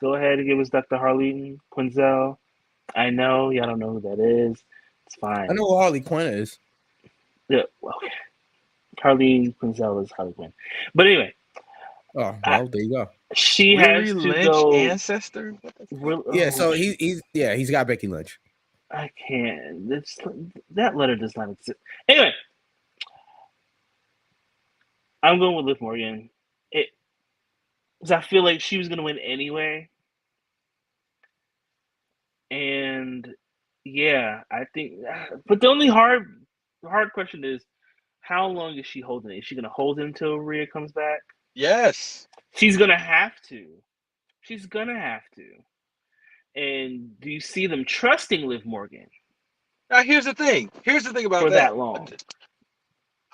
go ahead and give us Dr. Harley Quinzel. I know y'all don't know who that is. It's fine. I know who Harley Quinn is. Yeah, okay. Harley Quinzel is Harley Quinn. But anyway. Oh, well, there you go. She has to Lynch go ancestor. Yeah, so he's got Becky Lynch. I can't. That letter does not exist. Anyway, I'm going with Liv Morgan. Because I feel like she was going to win anyway. And yeah, I think. But the only hard question is, how long is she holding it? Is she going to hold it until Rhea comes back? Yes. She's going to have to. She's going to have to. And do you see them trusting Liv Morgan? Now, here's the thing. About for that. that long.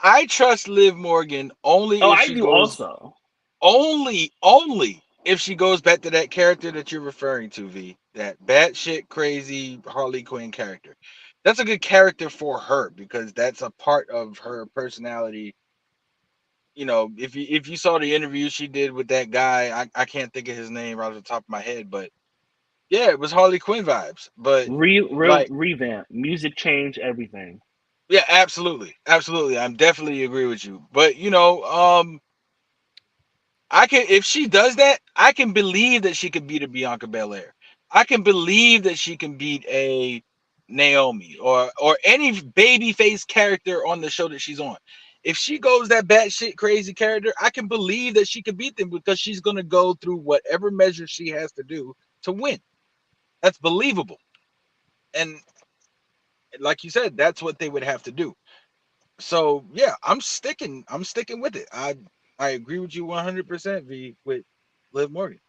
I trust Liv Morgan only. Oh, if I she do goes, also. Only if she goes back to that character that you're referring to, V. That batshit crazy Harley Quinn character. That's a good character for her because that's a part of her personality. If you saw the interview she did with that guy, I can't think of his name right off the top of my head, but yeah, it was Harley Quinn vibes. But revamp, music change, everything. Yeah, absolutely. I'm definitely agree with you. But if she does that, I can believe that she could beat a Bianca Belair. I can believe that she can beat a Naomi or any babyface character on the show that she's on. If she goes that batshit crazy character, I can believe that she can beat them because she's gonna go through whatever measure she has to do to win. That's believable. And like you said, that's what they would have to do. So yeah, I'm sticking with it. I agree with you 100%, V, with Liv Morgan.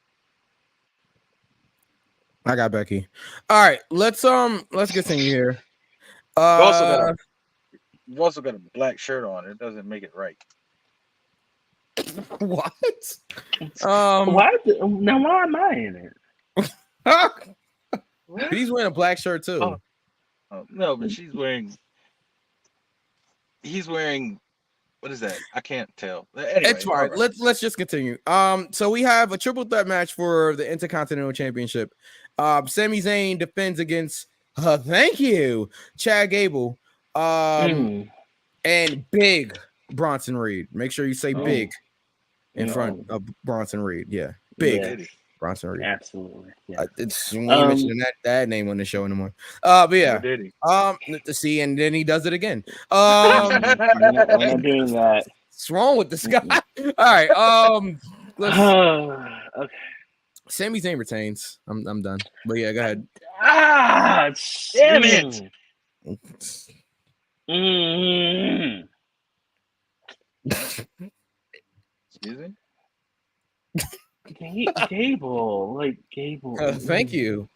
I got Becky. All right, let's continue here. You've also got a black shirt on. It doesn't make it right. What? Why am I in it? He's wearing a black shirt too. Oh, no, but he's wearing what is that? I can't tell. Anyway, it's fine. right. Let's just continue. So we have a triple threat match for the Intercontinental Championship. Sami Zayn defends against thank you, Chad Gable. And big Bronson Reed. Make sure you say big in front of Bronson Reed. Yeah, big Bronson Reed. Absolutely. Yeah. It's we ain't mentioning that name on the show anymore. But yeah. To see, and then he does it again. I'm not doing that. What's wrong with this guy? All right. Okay. Sami Zayn retains. I'm done. But yeah, go ahead. Damn it. Excuse me? Gable. Thank you.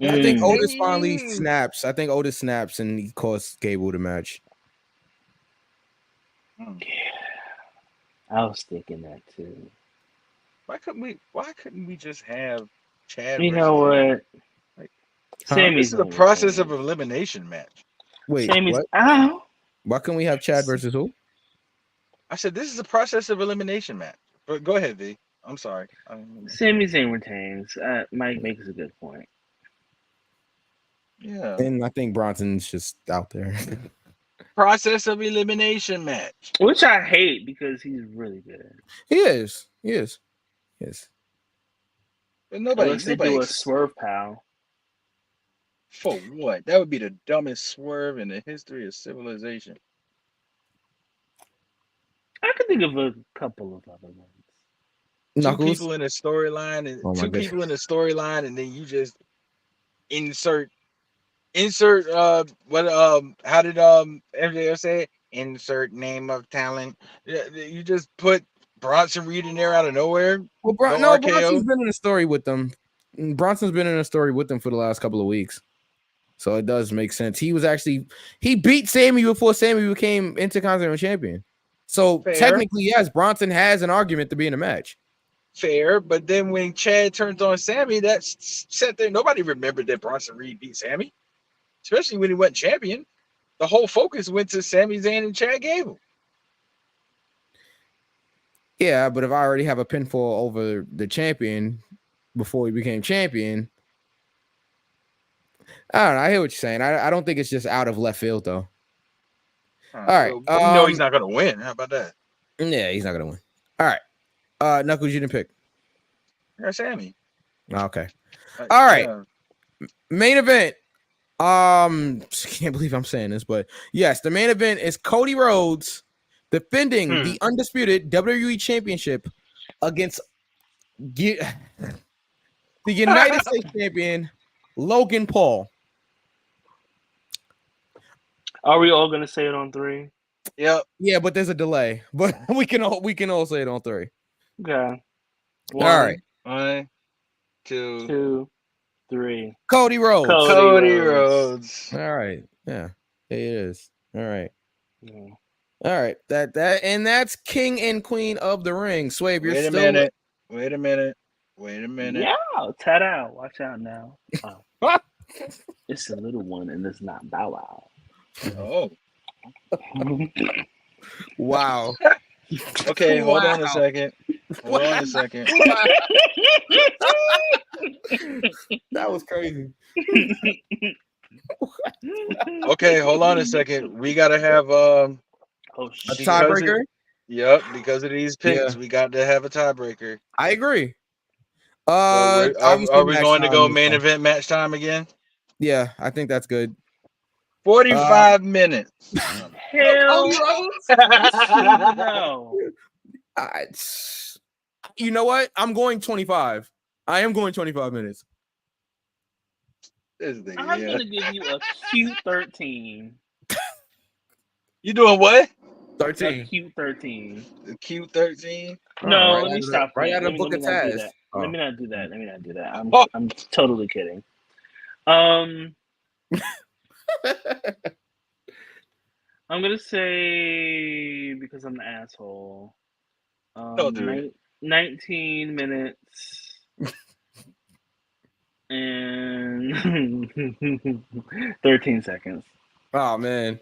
I think Otis finally snaps. I think Otis snaps and he costs Gable the match. I was thinking that too. Why couldn't we just have Chad? You know what? This is a process of elimination match. Wait, what? Ow. Why can't we have Chad versus who? I said this is a process of elimination match. But go ahead, V. I'm sorry. Sami Zayn retains. Mike makes a good point. Yeah. And I think Bronson's just out there. Process of elimination match. Which I hate because he's really good. He is. But nobody do a swerve pal. For what? That would be the dumbest swerve in the history of civilization. I could think of a couple of other ones. Knuckles? Two people in a storyline, and then you just insert. How did MJF say it? Insert name of talent. You just put Bronson Reed in there out of nowhere. Well, Bronson's been in a story with them. Bronson's been in a story with them for the last couple of weeks. So it does make sense. He beat Sammy before Sammy became Intercontinental Champion. So technically, yes, Bronson has an argument to be in a match. Fair, but then when Chad turns on Sammy, that's set there. Nobody remembered that Bronson Reed beat Sammy, especially when he wasn't champion. The whole focus went to Sami Zayn and Chad Gable. Yeah, but if I already have a pinfall over the champion before he became champion, I don't know. I hear what you're saying. I don't think it's just out of left field, though. All right. He's not going to win. How about that? Yeah, he's not going to win. All right. Knuckles, you didn't pick. Yeah, Sammy. Okay. All right. Main event. Can't believe I'm saying this, but yes, the main event is Cody Rhodes defending the undisputed WWE Championship against the United States Champion Logan Paul. Are we all gonna say it on 3? Yep. Yeah, but there's a delay. But we can all say it on 3. Okay. All right. 1, 2, 3. Cody Rhodes. Cody Rhodes. All right. Yeah. It is. All right. Yeah. All right. That's King and Queen of the Ring. Swabe, you're Wait a minute. Yeah, ta-da. Watch out now. It's a little one and it's not Bow Wow. Oh. Wow. Okay, hold on a second. That was crazy. Okay, hold on a second. We gotta have a tiebreaker. Yep, because of these picks, Yeah. we got to have a tiebreaker. I agree. So Obviously, are we match going to time go is main fun. event match time again? Yeah, I think that's good. 45 minutes. Hell no. You know what? I'm going 25. I am going 25 minutes. This thing, I'm yeah. gonna give you a cute 13. You doing what? A 13. cute 13. The Q13? No, right let me out of stop. right playing. out of the Let me book of not do Taz. that. Oh. Let me not do that. Let me not do that. Oh. I'm totally kidding. I'm gonna say, because I'm the asshole. Don't do it. 19 minutes and 13 seconds. Oh man.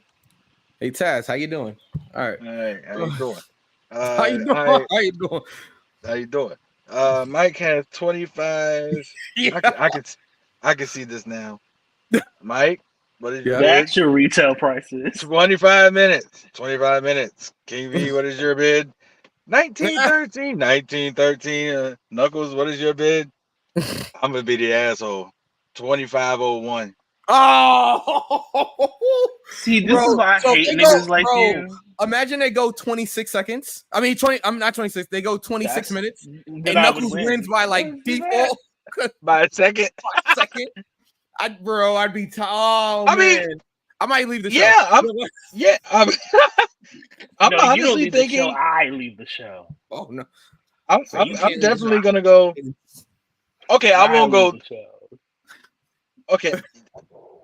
Hey Taz, how you doing? All right. All right, how you doing? How you doing? all right, How you doing? how you doing? Mike has 25. Yeah. I can see this now. Mike, what is your Yeah. bid? That's your retail prices. 25 minutes. 25 minutes. King V, what is your bid? 1913. 1913. Knuckles, what is your bid? I'm gonna be the asshole. 2501. Oh, See, this Bro, is why I so hate they niggas go- like bro, you. imagine they go 26 seconds. I mean 20. I'm not 26. They go 26 minutes. Then And I would Knuckles win. wins by like Let's do that. default By a second. second. I'd be oh I mean, man. I might leave the show. Yeah, I'm No, you don't honestly leave the show. thinking. I leave the show. Oh no. I'm So you can't leave the definitely show. gonna go. Okay, I won't leave go. the show. Okay,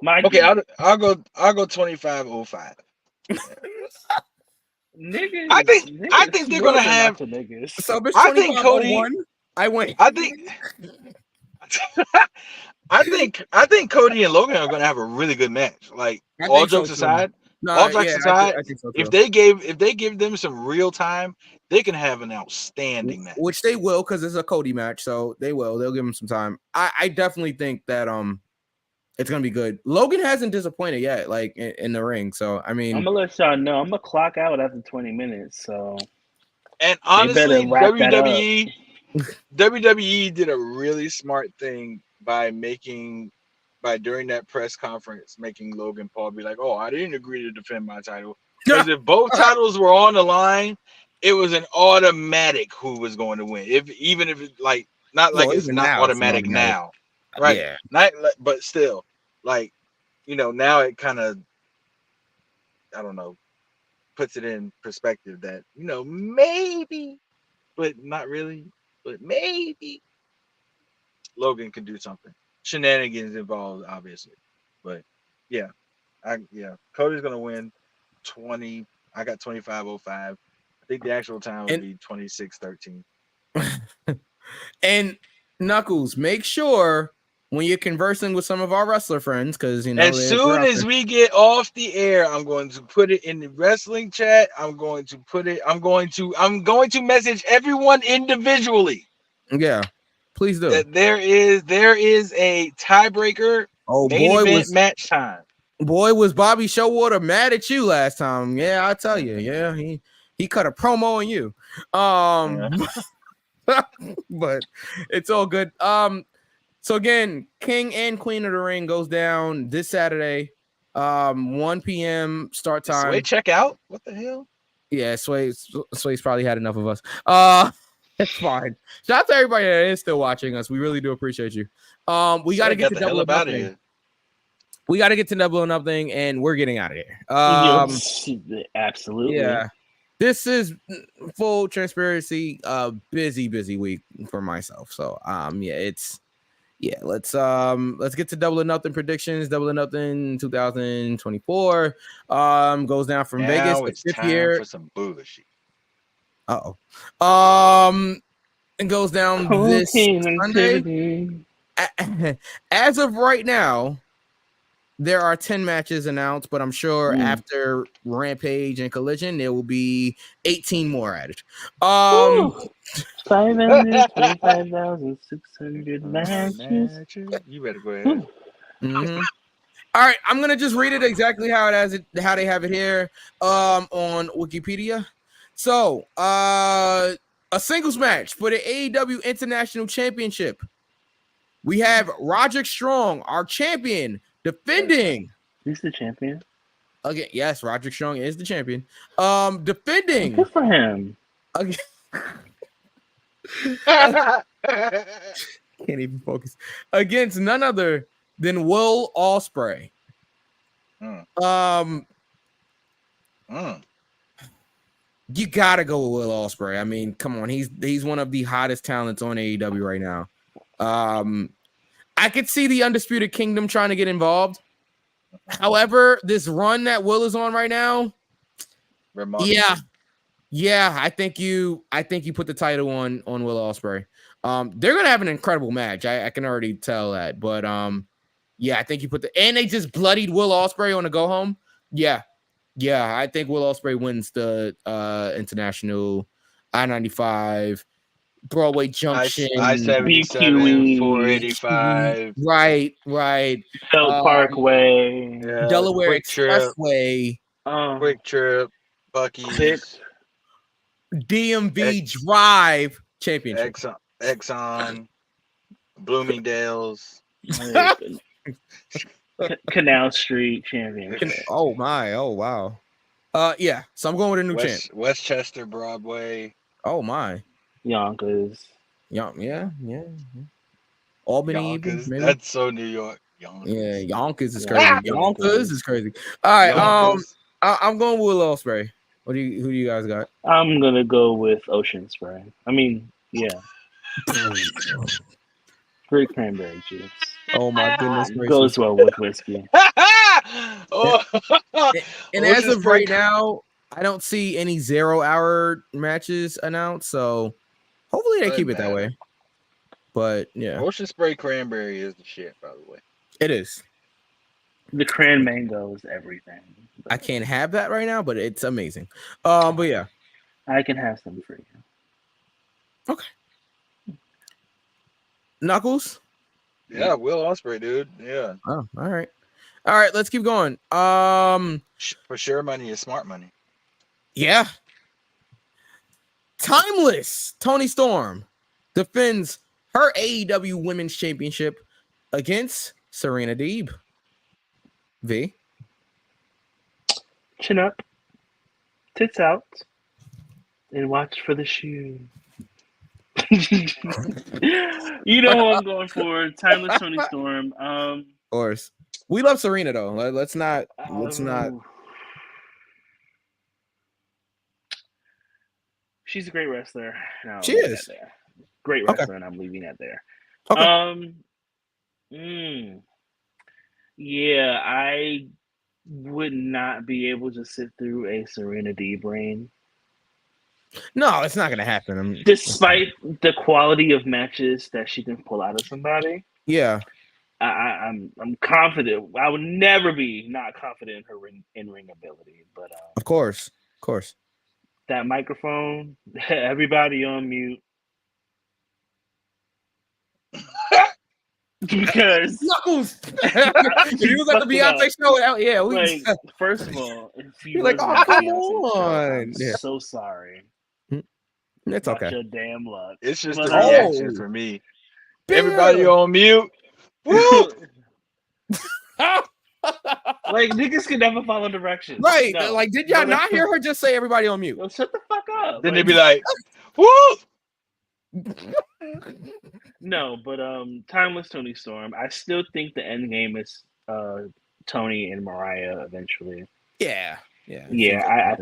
Mikey, okay, I'll go 2505. niggas. I think niggas they're gonna swerving have. out to niggas. So if it's I think 2501, I win. I think Cody and Logan are gonna have a really good match. Like I all think so, jokes too. aside, No, all jokes yeah, aside, I think so if too. they give them some real time, they can have an outstanding match. Which they will, because it's a Cody match, so they will. They'll give him some time. I definitely think that it's gonna be good. Logan hasn't disappointed yet, like in the ring. So I mean, I'm gonna let y'all know. I'm gonna clock out after 20 minutes. So And they better honestly, wrap that up. WWE did a really smart thing by during that press conference making Logan Paul be like, "Oh, I didn't agree to defend my title." Because if both titles were on the line, it was an automatic who was going to win. Even if it like not like it's even not now, it's automatic automatic. now, right? Yeah. Not but still, like now it kind of I don't know puts it in perspective that maybe, but not really, but maybe Logan can do something. Shenanigans involved, obviously, but yeah, Cody's gonna win 20. I got 25:05. I think the actual time would be 26:13. And Knuckles, make sure when you're conversing with some of our wrestler friends, because As soon as we get off the air, I'm going to put it in the wrestling chat. I'm going to message everyone individually. Yeah, please do. That there is a tiebreaker. Main event match time. Boy, was Bobby Showalter mad at you last time. Yeah, I'll tell you. Yeah, he cut a promo on you. But it's all good. So again, King and Queen of the Ring goes down this Saturday, 1 p.m. start time. Sway check out? What the hell? Yeah, Sway's probably had enough of us. It's fine. Shout out to everybody that is still watching us. We really do appreciate you. We got to get to Double or Nothing. We got to get to Double or Nothing, and we're getting out of here. Absolutely. Yeah. This is full transparency. Busy week for myself. So let's get to Double or Nothing predictions. Double or Nothing 2024 goes down from Vegas. It's time year for some bullshit. It goes down this Sunday. As of right now, there are 10 matches announced, but I'm sure after Rampage and Collision, there will be 18 more added. 525,600 matches. You better go ahead. Mm-hmm. All right, I'm gonna just read it exactly how they have it here on Wikipedia. So, a singles match for the AEW International Championship. We have Roderick Strong, our champion, defending. He's the champion. Again, yes, Roderick Strong is the champion. Defending. Good for him. Again, can't even focus. Against none other than Will Ospreay. You gotta go with Will Ospreay. I mean, come on, he's one of the hottest talents on AEW right now. I could see the Undisputed Kingdom trying to get involved. However, this run that Will is on right now, yeah, I think you put the title on Will Ospreay. They're gonna have an incredible match. I can already tell that, but yeah, I think you and they just bloodied Will Ospreay on the go home. Yeah, I think Will Ospreay wins the international I-95 Broadway Junction, I-77, 485, right, Belt Parkway, Delaware Expressway, Quick Trip, Buc-ee's, DMV Drive Championship, Exxon, Bloomingdale's, Canal Street Championship. Oh wow. Yeah, so I'm going with a new champ. Westchester Broadway. Oh my. Yonkers. Yeah. Albany, Yonkers. maybe? That's so New York. Yonkers. Yeah, Yonkers is crazy. Yonkers is crazy. All right, Yonkers. I'm going with Will Ospreay. Who do you guys got? I'm gonna go with Ocean Spray. I mean, yeah. Great cranberry juice. Oh my goodness gracious. Goes well with whiskey. Oh. And as of right now, I don't see any 0 hour matches announced, so hopefully they keep it that way. But yeah, Ocean Spray Cranberry is the shit, by the way. it is. The cran mango is everything. I can't have that right now, but it's amazing. But yeah, I can have some for you. okay. Knuckles. Yeah, Will Ospreay, dude. Yeah. Oh, all right. Let's keep going. For sure, money is smart money. Yeah. Timeless Tony Storm defends her AEW Women's Championship against Serena Deeb. V. Chin up, tits out, and watch for the shoe. You know who I'm going for. Timeless Tony Storm. Of course. We love Serena though. Let's not. She's a great wrestler. She is. Great wrestler, and I'm leaving that there. Okay. Yeah, I would not be able to sit through a Serena Deeb reign. No, it's not gonna happen. Despite the quality of matches that she can pull out of somebody. Yeah. I'm confident. I would never be not confident in her in-ring ability. But of course. That microphone, everybody on mute. Because Knuckles, he was at the Beyonce show. Yeah, first of all, if you you're like, oh, come on. I'm so sorry. It's Watch okay. your damn luck. It's just a reaction for me. Everybody on mute. Woo! Like niggas can never follow directions. Right. No. Like, did y'all not hear her just say everybody on mute? Well, shut the fuck up. Then they be like, woo! No, but Timeless Tony Storm. I still think the end game is Tony and Mariah eventually. Yeah. I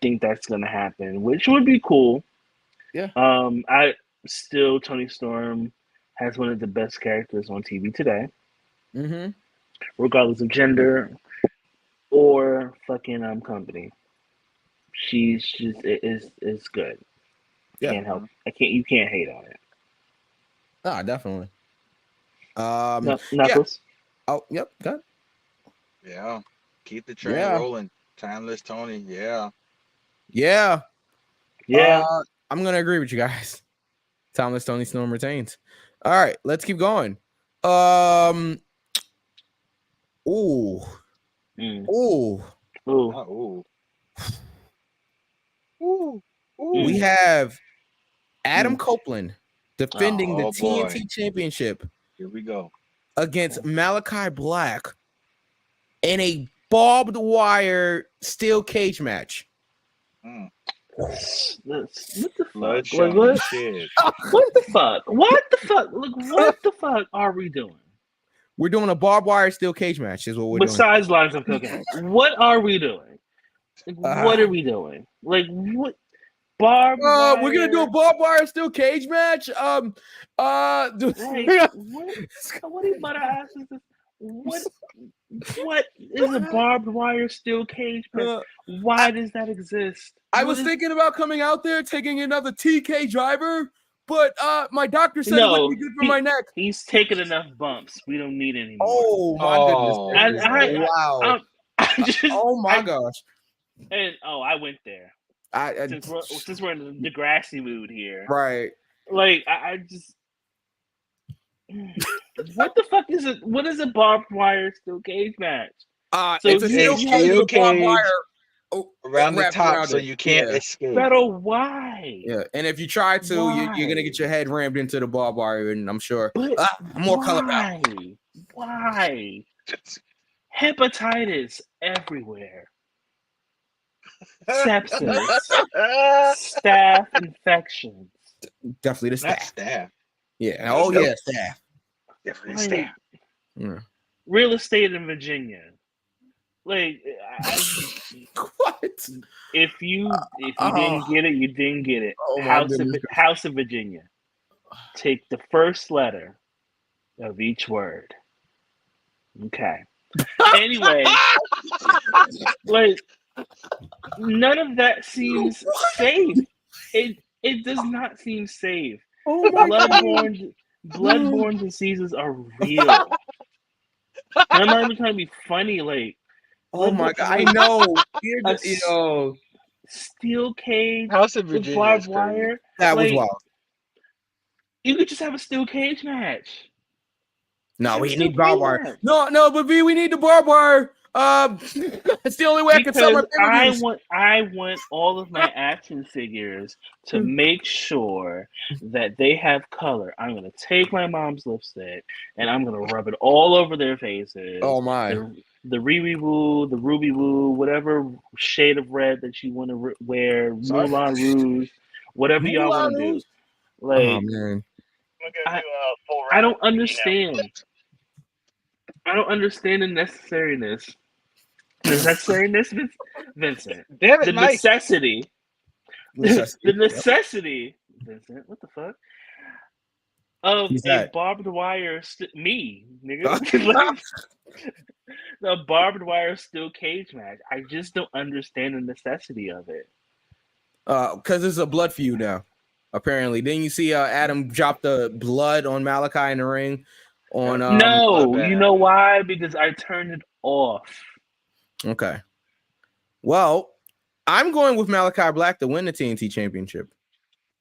think that's gonna happen, which would be cool. Yeah. Tony Storm has one of the best characters on TV today. Mm-hmm. Regardless of gender or fucking company. She's just is good. Yeah. Can't help. You can't hate on it. Ah, definitely. Knuckles. Yeah. Oh, yep. Good. Yeah. Keep the train rolling. Timeless Tony. Yeah. I'm gonna agree with you guys. Timeless Tony Storm retains. All right, let's keep going. Ooh. we have Adam Copeland defending the Oh, boy. TNT Championship Here we go. against Malachi Black in a barbed wire steel cage match. What the fuck? Bloodshot Like, and shit. what the fuck? What the fuck? Look, what the fuck are we doing? We're doing a barbed wire steel cage match, is what we're Besides lines of cocaine, what are we doing? Like, what are we doing? Like, what? Barbed wire? We're gonna do a barbed wire steel cage match. Like, what are butter asses? What is a barbed wire steel cage match? Why does that exist? I was thinking about coming out there taking another TK driver, but my doctor said it wouldn't be good for my neck. He's taken enough bumps. We don't need any more. Oh my goodness! Wow! Oh my gosh! And I went there. Since we're in the Degrassi mood here, right? Like I just, what the fuck is it? What is a barbed wire steel cage match? It's a steel cage barbed wire around the wrapped top, around so it. you can't escape. But why? Yeah, and if you try to, you're gonna get your head rammed into the barbed wire, and I'm sure more color. Why? Hepatitis everywhere. Sepsis, staph infections. Definitely the Not staff. staff. Yeah. Oh yeah, staff. Definitely Like, staff. Yeah. Real estate in Virginia. Like, What? if you didn't get it, you didn't get it. Oh, my House of Virginia. Take the first letter of each word. Okay. Anyway, like, none of that seems safe. It does not seem safe. Oh my Bloodborne diseases are real. I'm not even trying to be funny. Like, oh my god! I know. Steel cage, House of with Virginia barbed is crazy. wire. That was Like, wild. You could just have a steel cage match. No, we It's need a barbed cage wire. match. No, but V, we need the barbed wire. It's the only way I can sell my Because I pay-per-views. want all of my action figures to make sure that they have color. I'm gonna take my mom's lipstick and I'm gonna rub it all over their faces. Oh my! The Riri Woo, the Ruby Woo, whatever shade of red that you want to wear, Sorry. Moulin Rouge, whatever y'all want to do. Like, Oh man! I don't understand. I don't understand the necessariness. Vincent. Damn it, The Mike. necessity. Necessity. The necessity, Vincent. What the fuck? Of Who's a that? barbed wire. Me, nigga. The barbed wire steel cage match. I just don't understand the necessity of it. Because it's a blood feud now. Apparently, didn't you see Adam drop the blood on Malachi in the ring? On No, my bad. you know why? Because I turned it off. Okay. Well, I'm going with Malachi Black to win the TNT Championship.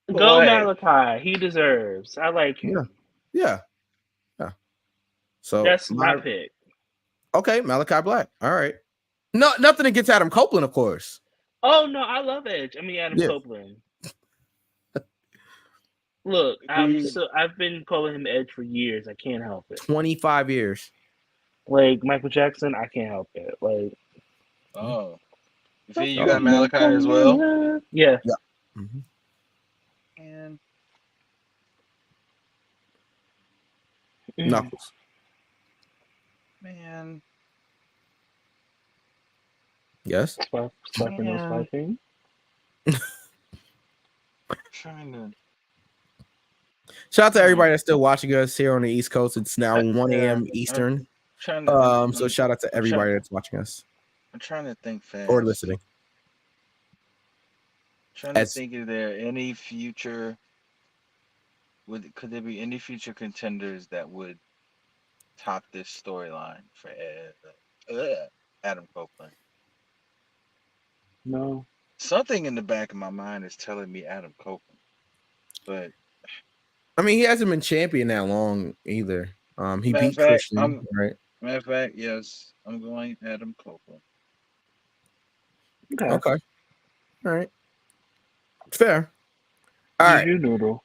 Go Boy. Malachi. He deserves. I like him. Yeah. So That's my pick. Okay, Malachi Black. All right. No, nothing against Adam Copeland, of course. Oh no, I love Edge. I mean Adam Yeah. Copeland. Look, I've been calling him Edge for years. I can't help it. 25 years. Like Michael Jackson, I can't help it. Like, Oh. See, you got Malachi as well. Yeah. Mhm. And Knuckles. man, Yes. Slapping those Yeah. 5 things. trying to. Shout out to everybody that's still watching us here on the East Coast. It's now 1 a.m. Eastern. Trying to. So shout out to everybody that's watching us I'm trying to think fast. or listening. Trying to As- think, is there any future? Could there be any future contenders that would top this storyline for Adam Copeland? No. Something in the back of my mind is telling me Adam Copeland, but I mean, he hasn't been champion that long either. He Matter beat of fact, Christian, right? matter of fact, yes, I'm going Adam Copeland. Okay. Okay. All right. Fair. All right. You noodle.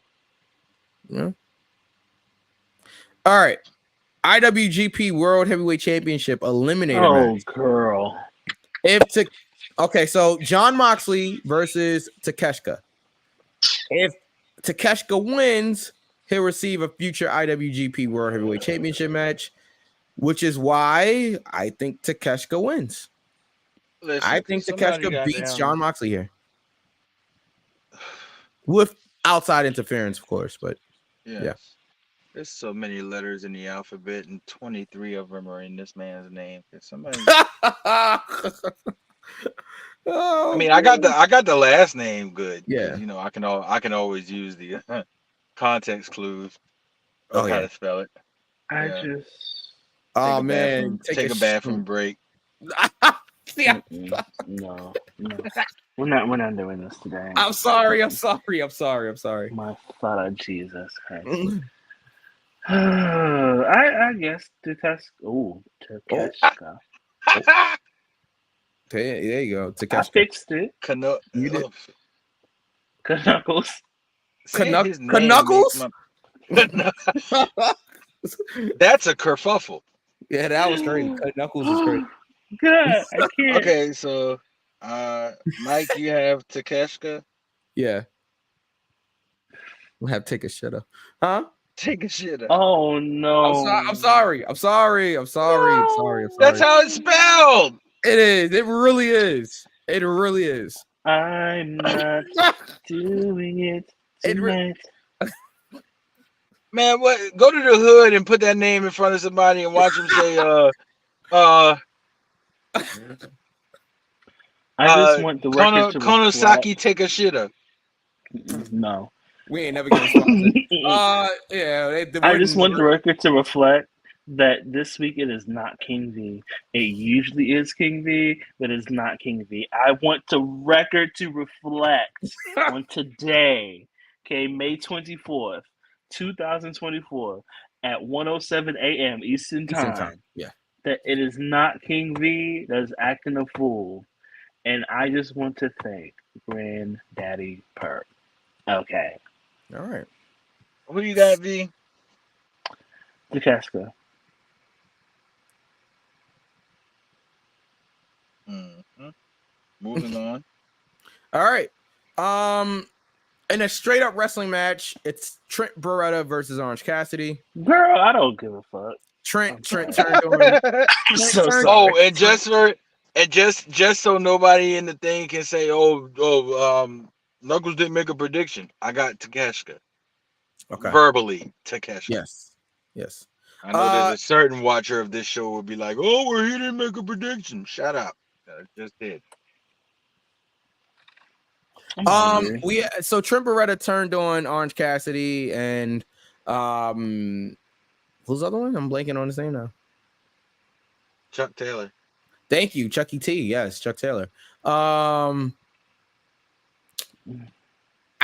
Yeah. All right. IWGP World Heavyweight Championship eliminator match. Girl. Okay, so John Moxley versus Takeshita. If Takeshita wins, he'll receive a future IWGP World Heavyweight Championship match, which is why I think Takeshita wins. Listen, I think somebody Takeshita beats goddamn- John Moxley here. With outside interference, of course, but Yes. Yeah. There's so many letters in the alphabet, and 23 of them are in this man's name. Can somebody? Oh, I mean, I got the last name good. 'Cause, Yeah. you know, I can always use the context clues Oh, of how yeah. to spell it. I Yeah. just. Oh Take a man, take a bathroom break. Yeah. No. We're not doing this today. I'm sorry. My Father Jesus Christ. I guess Takeshita. There you go. I Takeshita. fixed it. You did. Knuckles. Saying his name Knuckles? makes my- That's a kerfuffle. Yeah, that was crazy. Knuckles is crazy. God, I can't. Okay, so Mike, you have Takeshita. Yeah. We'll have Takeshita. Huh? Take a shit. Oh no. I'm sorry. That's That's how it's spelled. it is. It really is. It really is. I'm not doing it It re- tonight. Man, what? Go to the hood and put that name in front of somebody and watch them say, I just want the record to Konosaki take a shitter. reflect. No. We ain't never getting sponsored. Yeah. I just want the record to reflect that this week it is not King V. It usually is King V, but it's not King V. I want the record to reflect on today, okay, May 24th, 2024, at 1:07 a.m. Eastern Time, Yeah. that it is not King V that is acting a fool. And I just want to thank Granddaddy Perp. Okay. All right. What do you got, V? Takeshita. Mm-hmm. Moving on. All right. In a straight up wrestling match, it's Trent Beretta versus Orange Cassidy. Girl, I don't give a fuck. Trent turned on. I'm so Turn- sorry. Oh, and just so nobody in the thing can say, Knuckles didn't make a prediction. I got Takeshita. Okay. Verbally, Takeshita. Yes. I know there's a certain watcher of this show would be like, "Oh, well, he didn't make a prediction." Shut up. I just did. So Trent Beretta turned on Orange Cassidy and who's the other one? I'm blanking on his name now. Chuck Taylor. Thank you, Chucky T. Yes, Chuck Taylor. I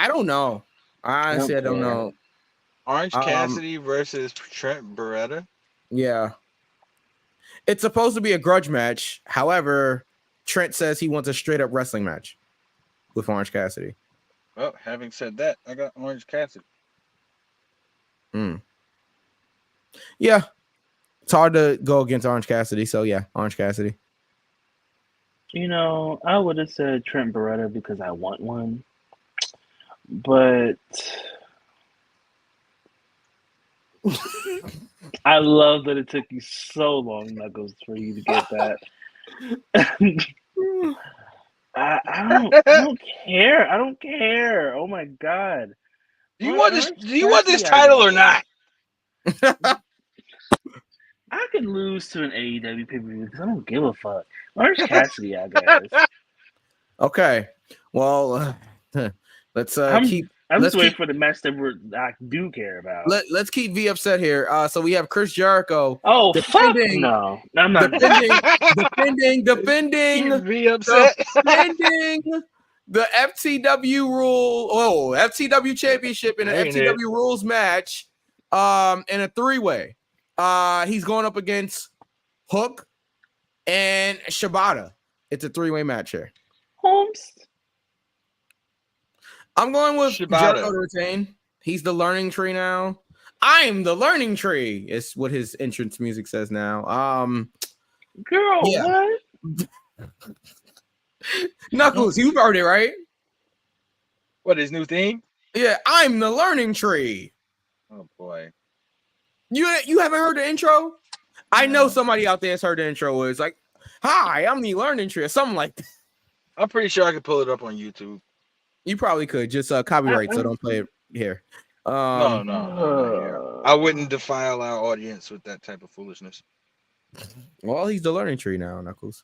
don't know. Honestly, I don't know. Orange Cassidy versus Trent Beretta. Yeah. It's supposed to be a grudge match. However, Trent says he wants a straight up wrestling match with Orange Cassidy. Well, having said that, I got Orange Cassidy. Yeah. It's hard to go against Orange Cassidy. So, yeah, Orange Cassidy. You know, I would have said Trent Beretta because I want one. But I love that it took you so long, Knuckles, for you to get that. I don't care. I don't care. Oh my god. Do you want this title or not? I could lose to an AEW pay-per-view because I don't give a fuck. Orange Cassidy, I guess. Okay. Well, let's keep. I'm let's just waiting keep- for the match that I do care about. Let's keep V upset here. So we have Chris Jericho. Oh, defending- fuck no. I'm not. defending Be upset. defending the FTW championship in an Ain't FTW it? rules match in a three-way. He's going up against Hook and Shibata. It's a three-way match here. Holmes. I'm going with Shibata. Jericho to retain. He's the learning tree now. I'm the learning tree. It's what his entrance music says now. Girl, Yeah. what? Knuckles, you heard it, right? What, his new theme? Yeah, I'm the learning tree. Oh boy. You haven't heard the intro? I know No. somebody out there has heard the intro. It's like, hi, I'm the learning tree, or something like that. I'm pretty sure I could pull it up on YouTube. You probably could. Just copyright, so don't play it here. No, not here. I wouldn't defile our audience with that type of foolishness. Well, he's the learning tree now, Knuckles.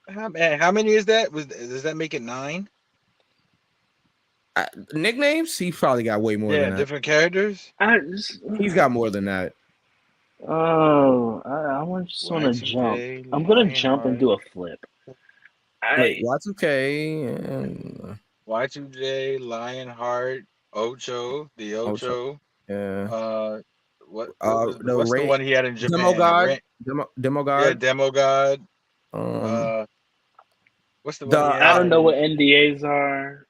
How many is that? Does that make it 9? Nicknames? He probably got way more Yeah, than that. different characters. He's got more than that. Oh, I just want to jump. Y2J, I'm gonna jump and do a flip. Wait, Y2K and Y2J, Lionheart, Ocho, the Ocho. yeah. What's the the one he had in Japan? Demo God. Demo God. Yeah, Demo God. What's the one? I don't know what NDAs are.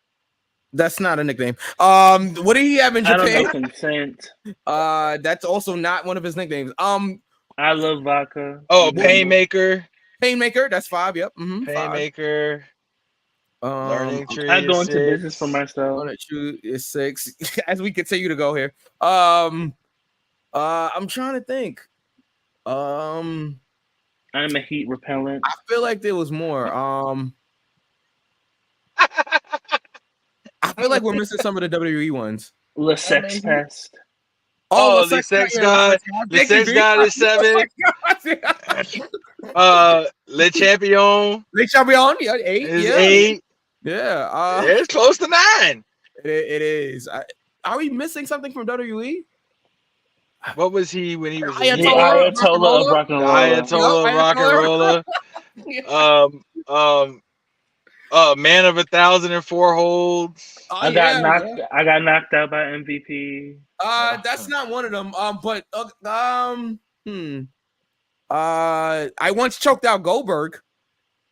That's not a nickname. What did he have in I don't know Japan? consent. That's also not one of his nicknames. I love vodka. Oh, Painmaker. Painmaker. That's 5. Yep. Mm-hmm, 5. Painmaker. Learning Tree. I go is into 6. business for myself. Learning Tree is 6. As we continue to go here. I'm trying to think. I'm a heat repellent. I feel like there was more. I feel like we're missing some of the WWE ones. Le Sex Pest. Oh, the Sex God. The Sex God is 7. Le Champion. Le Champion, yeah, 8. Is Yeah. 8. Yeah. It's close to 9. It is. Are we missing something from WWE? What was he when he was The Ayatollah of Rock and The Roll. Ayatollah of Rock and Roller. Man of 1,004 holds. I got knocked out by MVP. That's not one of them. I once choked out Goldberg.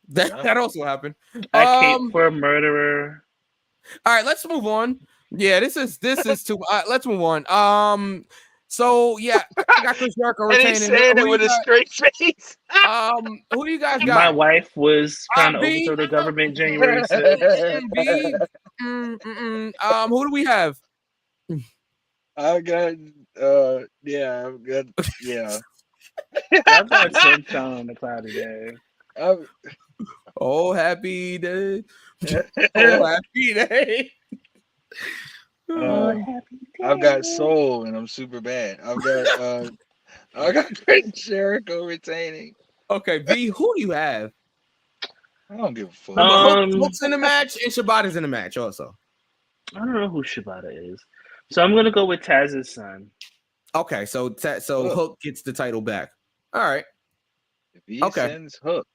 That also happened. I cape for a murderer. All right, let's move on. Yeah, this is too. Let's move on. So yeah, I got Chris Jericho And retaining. he said it with a straight face. Who do you guys got? My wife was trying to overthrow the government January 6th. Who do we have? I got yeah. I've got sunshine on the cloudy day. Oh, happy day. Oh, happy day. I've got Soul and I'm super bad. I got Chris Jericho retaining. Okay, B, who do you have? I don't give a fuck. Hook's in the match and Shibata's in the match also. I don't know who Shibata is. So I'm gonna go with Taz's son. Okay, so Hook gets the title back. All right. If he Okay. sends Hook.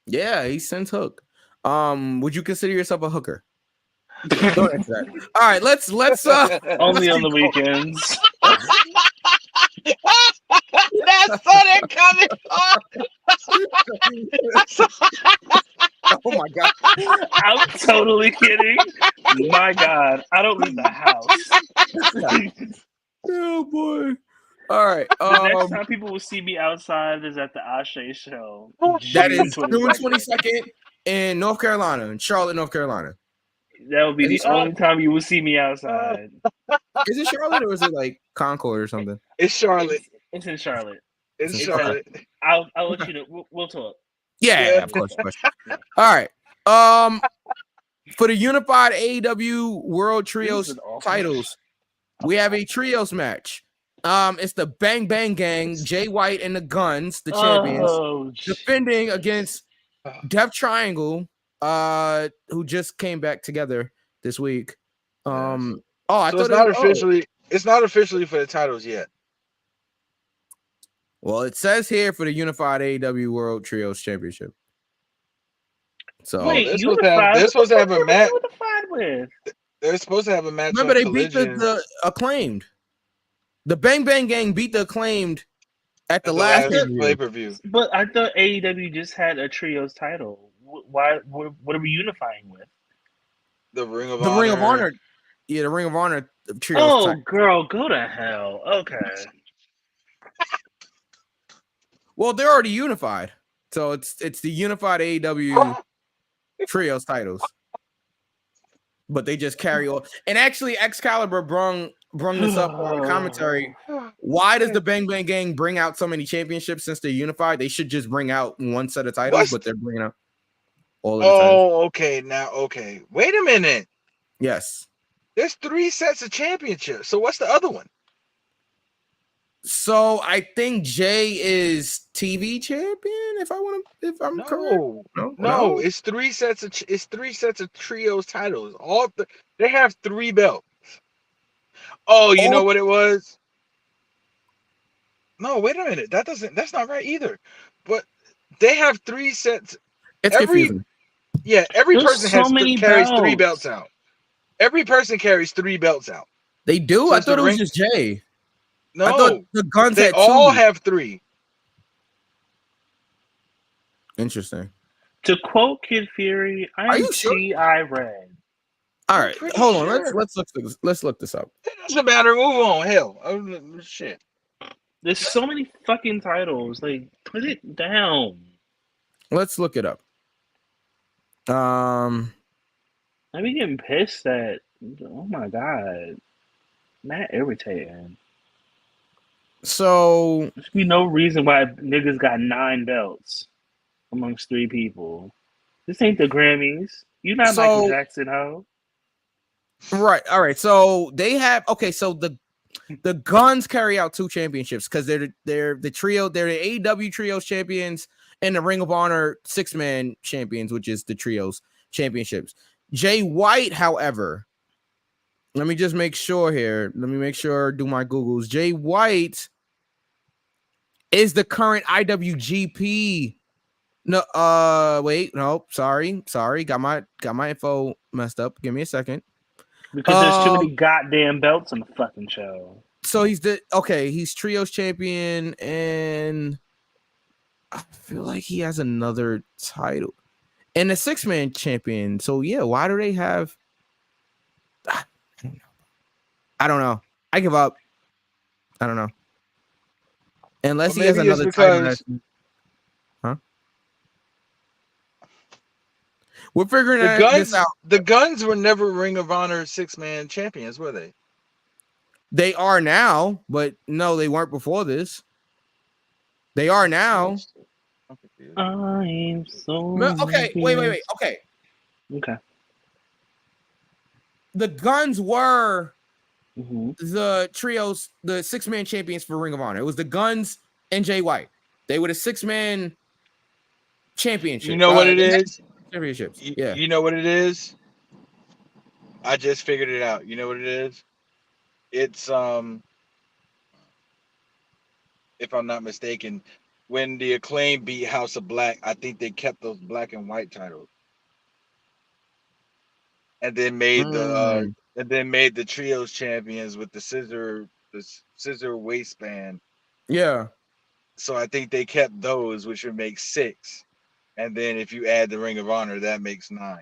Yeah, he sends Hook. Would you consider yourself a hooker? Don't answer that. All right, let's Only on the weekends. That's what they're coming for. Oh my god. I'm totally kidding. My God, I don't leave the house. Oh boy. All right. The next time people will see me outside is at the Ashe show. That is June 22nd in North Carolina, in Charlotte, North Carolina. That will be the only time you will see me outside. Is it Charlotte or is it like Concord or something? It's Charlotte. It's in Charlotte. It's Charlotte. I'll let you know. We'll talk. Yeah, of course. All right. For the unified AEW World Trios titles, we have a trios match. It's the Bang Bang Gang, Jay White and the Guns, the champions, defending against Death Triangle, who just came back together this week. I thought it's not officially. It's not officially for the titles yet. Well, it says here for the unified AEW World Trios Championship. So wait, they're supposed to have a match. Unified with? They're supposed to have a match. Remember, they Collision. beat the Acclaimed. The Bang Bang Gang beat the Acclaimed at the last pay-per-view. But I thought AEW just had a trios title. Why? What are we unifying with? The Ring of Honor. the Ring of Honor trios. Oh, title. girl, go to hell. Okay. Well, they're already unified, so it's the unified AEW trios titles. But they just carry on. And actually, Excalibur brung this up on commentary. Why does the Bang Bang Gang bring out so many championships since they're unified? They should just bring out one set of titles, but they're bringing out all of the titles. Oh, okay. Now, okay. Wait a minute. Yes. There's 3 sets of championships. So what's the other one? So I think Jay is TV champion. If I'm correct. No. It's 3 sets of trios titles. They have 3 belts. Oh, you know what it was? No, wait a minute. That's not right either. But they have 3 sets. It's confusing. Yeah, every There's person so many carries 3 belts. belts out. Every person carries 3 belts out. They do. So I it's thought the it was ring- just Jay. No, I thought the Guns they had all 2. have 3. Interesting. To quote Kid Fury, Are I'm you sure? T.I. Red. All right, pretty hold on. sure. Let's look this up. It doesn't matter. Move on. Hell, shit. There's so many fucking titles. Like, put it down. Let's look it up. I be getting pissed at. Oh my god, Matt irritating. So There's be no reason why niggas got 9 belts amongst 3 people. This ain't the Grammys. You not Michael Jackson, ho. right, all right. So they have so the Guns carry out 2 championships because they're the trio. They're the AEW trios champions and the Ring of Honor 6-man champions, which is the trios championships. Jay White, however, let me just make sure here. Let me make sure. Do my Googles. Jay White is the current IWGP. No, wait, no, sorry. Got my info messed up. Give me a second. Because there's too many goddamn belts on the fucking show. So he's trios champion, and I feel like he has another title and a 6-man champion. So yeah, why do they have? I don't know. I give up. I don't know. Unless he has another title. Huh? We're figuring this out. The Guns were never Ring of Honor 6-man champions, were they? They are now, but no, they weren't before this. They are now. I'm so Okay, wait. Okay. The Guns were the trios, the 6-man champions for Ring of Honor. It was the Guns and Jay White. They were the 6-man championship. You know what it is? Championships. Yeah. You know what it is? I just figured it out. You know what it is? It's if I'm not mistaken, when the Acclaim beat House of Black, I think they kept those black and white titles. And then made the trios champions with the scissor waistband. Yeah. So I think they kept those, which would make 6. And then if you add the Ring of Honor, that makes 9.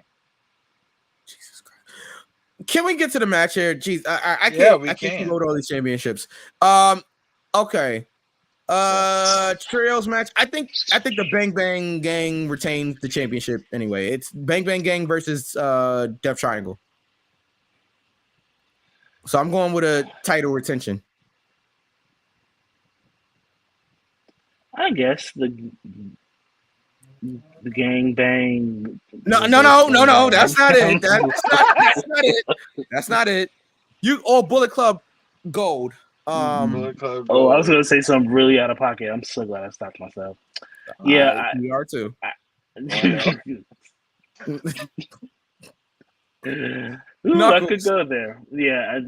Jesus Christ. Can we get to the match here? Jeez, I can't. Yeah, we I can't can. go to all these championships. Okay. Trios match. I think the Bang Bang Gang retained the championship anyway. It's Bang Bang Gang versus Death Triangle. So I'm going with a title retention. I guess the gang bang. No. That's not it. That's not it. That's not it. Bullet Club Gold. Bullet Club Oh, I was Gold. gonna say something really out of pocket. I'm so glad I stopped myself. Yeah, we are too. Ooh, I could go there. Yeah,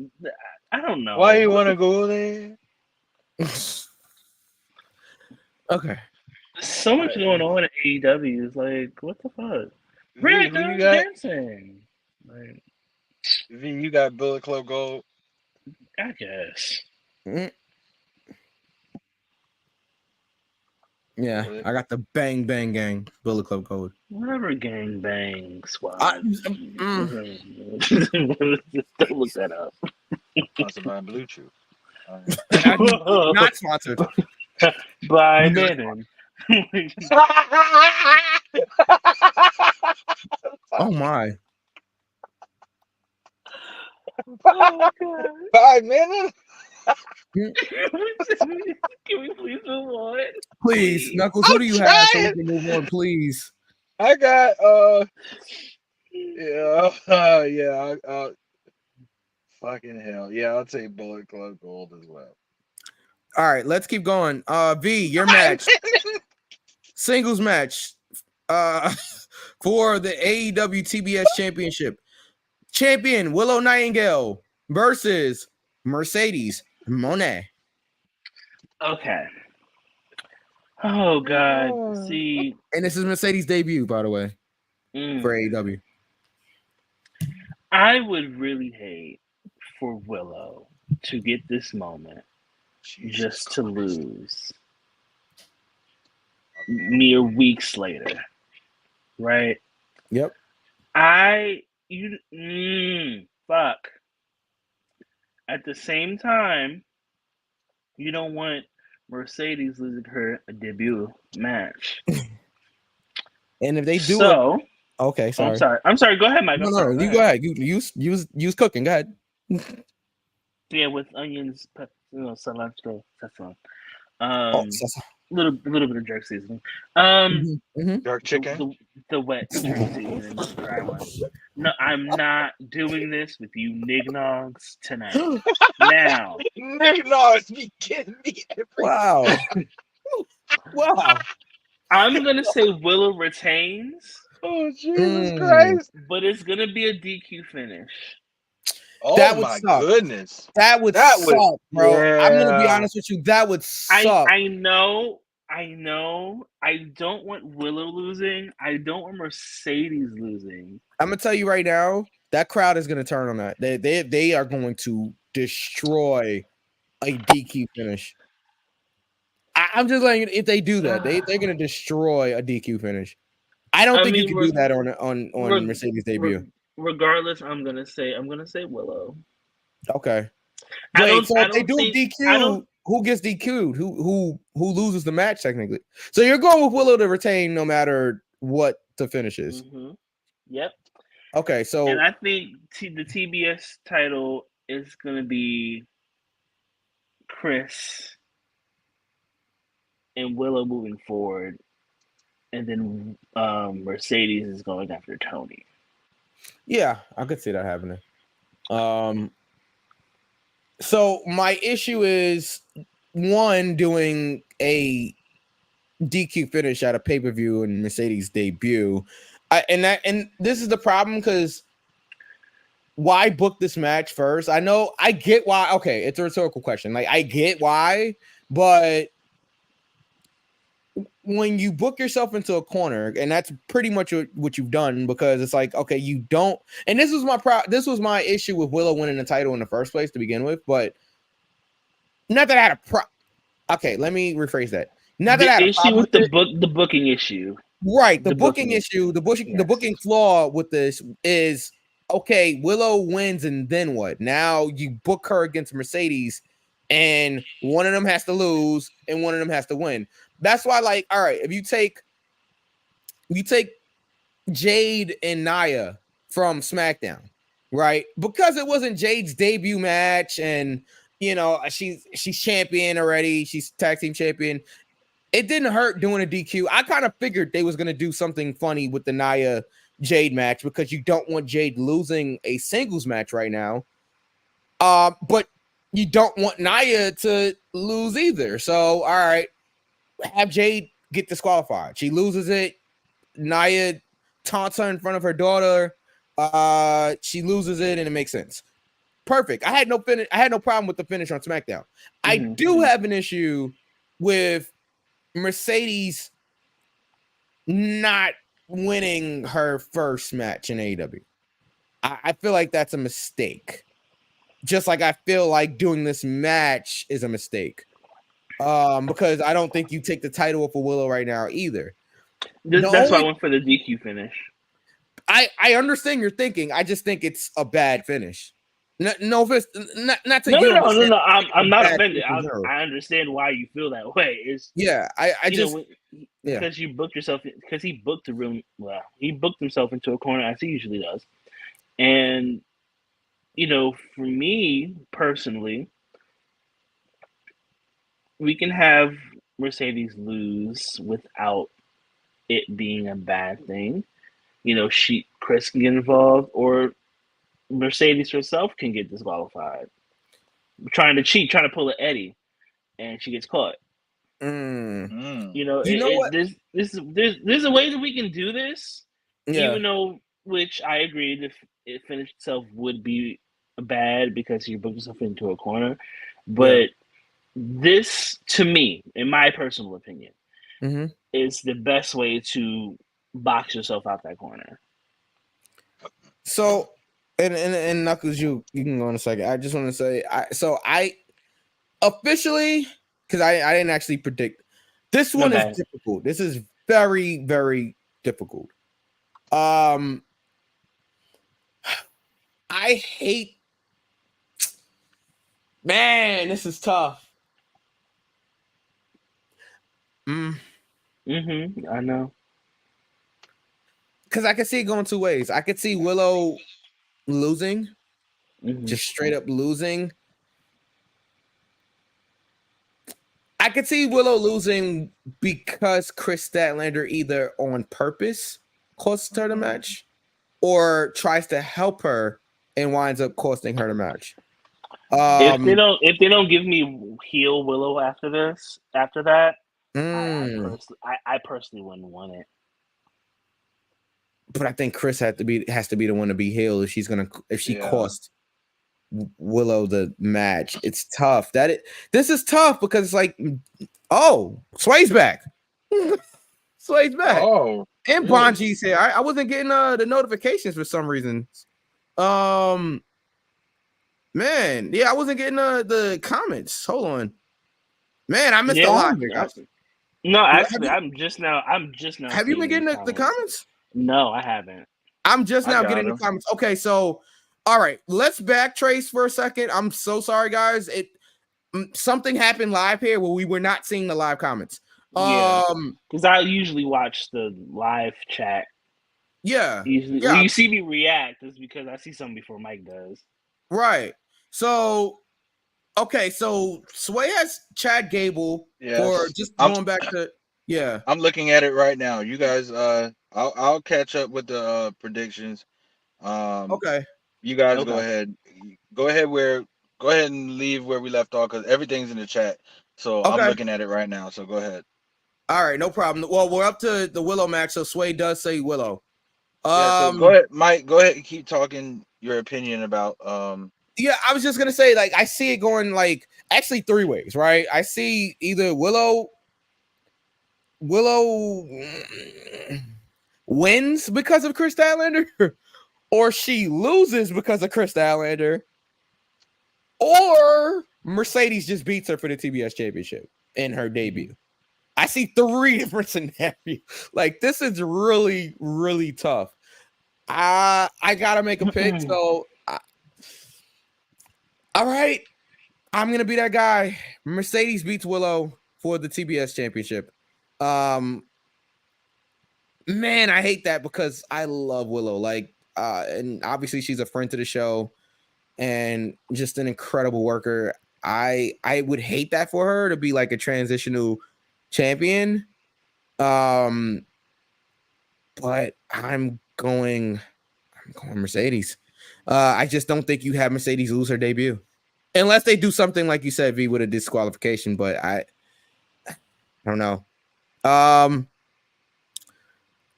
I don't know. Why you want to go there? Okay. So much going on at AEW. Is like, what the fuck? V, Red you got dancing. Like, V, you got Bullet Club Gold. I guess. Yeah, I got the Bang Bang Gang Bullet Club code. Whatever, gang bang squad. Mm. Don't look that up. Sponsored by Blue Chew. Not sponsored. By Bannon. Oh my. Oh, God. 5 minutes. Can we please move on? Please, Knuckles, who do you have so we can move on, please? I got fucking hell. Yeah, I'll take Bullet Club Gold as well. All right, let's keep going. V, your match. Singles match for the AEW TBS Championship. Champion Willow Nightingale versus Mercedes Moné. Okay. Oh, God. See. And this is Mercedes' debut, by the way, for AEW. I would really hate for Willow to get this moment just to lose mere weeks later, right? Yep. Fuck. At the same time, you don't want Mercedes losing her debut match. And if they do okay, sorry. I'm sorry. Go ahead, Mike. No, you go ahead. You use cooking. Go ahead. Yeah, with onions, cilantro, sesame. Little bit of jerk seasoning. Jerk chicken. The wet jerk seasoning. Dry one. No, I'm not doing this with you nignogs tonight. Now, Nignogs be kidding me. Wow. Wow. I'm gonna say Willow retains. Oh, Jesus Christ. But it's gonna be a DQ finish. Oh, that would my suck. goodness. That would suck, bro. Yeah. I'm gonna be honest with you. That would suck. I know. I don't want Willow losing. I don't want Mercedes losing. I'm gonna tell you right now, that crowd is gonna turn on that. They are going to destroy a DQ finish. I'm just like, if they do that, they're gonna destroy a DQ finish. I don't think you can do that on Mercedes debut. Regardless, I'm gonna say Willow. Okay. Wait, so if they do DQ, who gets DQ'd? Who loses the match technically? So you're going with Willow to retain no matter what the finish is. Mm-hmm. Yep. Okay, so and I think the TBS title is gonna be Chris and Willow moving forward, and then Mercedes is going after Tony. Yeah, I could see that happening. So my issue is one, doing a DQ finish at a pay-per-view and Mercedes debut. And this is the problem, because why book this match first? I get why. Okay, it's a rhetorical question. Like, I get why, but when you book yourself into a corner, and that's pretty much what you've done, because it's like, okay, you don't. And this was my issue with Willow winning the title in the first place to begin with. But not that I had okay, let me rephrase that. Not that I had a issue with the booking issue. Right, the booking issue, the booking flaw with this is, okay, Willow wins, and then what? Now you book her against Mercedes, and one of them has to lose, and one of them has to win. That's why, like, all right, if you take Jade and Nia from SmackDown, right? Because it wasn't Jade's debut match, and she's champion already, she's tag team champion. It didn't hurt doing a DQ. I kind of figured they was gonna do something funny with the Nia Jade match, because you don't want Jade losing a singles match right now. But you don't want Nia to lose either. So, all right, have Jade get disqualified. She loses it. Nia taunts her in front of her daughter. She loses it, and it makes sense. Perfect. I had no problem with the finish on SmackDown. Mm-hmm. I do have an issue with Mercedes not winning her first match in AEW. I feel like that's a mistake. Just like I feel like doing this match is a mistake. Because I don't think you take the title for Willow right now either. That's why I went for the DQ finish. I understand your thinking. I just think it's a bad finish. No offense, not to No. you. I'm not offended. I understand why you feel that way. It's because you booked yourself because he booked the room. Well, he booked himself into a corner as he usually does, and for me personally, we can have Mercedes lose without it being a bad thing. Chris can get involved, or Mercedes herself can get disqualified. Trying to cheat, trying to pull an Eddie, and she gets caught. What? There's a way that we can do this. Yeah. Even though, which I agree, if it finished itself would be bad because you booked yourself into a corner. But this, to me, in my personal opinion, is the best way to box yourself out that corner. So, and Knuckles, you can go in a second. I just want to say, I officially, because I didn't actually predict. This one is difficult. This is very, very difficult. I hate. Man, this is tough. I know. Because I can see it going two ways. I could see Willow losing, just straight up losing. I could see Willow losing because Chris Statlander either on purpose costs her the match or tries to help her and winds up costing her the match. If they don't give me heel Willow after that, I personally wouldn't want it. But I think Chris has to be the one to be heel if she cost Willow the match. It's tough. This is tough because it's like, Sway's back. Sway's back. Oh, and Bonji's here. I wasn't getting the notifications for some reason. Man, I wasn't getting the comments. Hold on, man, I missed a lot. No, actually, I'm just now. Have you been getting the comments? No, I haven't. I'm just now getting the comments. Okay, so all right, let's backtrace for a second. I'm so sorry, guys. Something happened live here where we were not seeing the live comments. Because I usually watch the live chat. Yeah. When you see me react, it's because I see something before Mike does. Right. So, okay, so Sway has Chad Gable for just going back to I'm looking at it right now. You guys, I'll catch up with the predictions. Okay. You guys go ahead. Go ahead and leave where we left off because everything's in the chat. So I'm looking at it right now. So go ahead. All right, no problem. Well, we're up to the Willow match, so Sway does say Willow. So go ahead, Mike. Go ahead and keep talking your opinion about. Yeah, I was just gonna say, like, I see it going like actually three ways, right? I see either Willow wins because of Chris Statlander, or she loses because of Chris Statlander, or Mercedes just beats her for the TBS championship in her debut. I see three different scenarios. Like, this is really, really tough. I gotta make a pick. So, all right, I'm gonna be that guy. Mercedes beats Willow for the TBS championship. Man, I hate that because I love Willow. Like, and obviously she's a friend to the show and just an incredible worker. I would hate that for her to be like a transitional champion. But I'm going Mercedes. I just don't think you have Mercedes lose her debut unless they do something like you said, V, with a disqualification. But I don't know.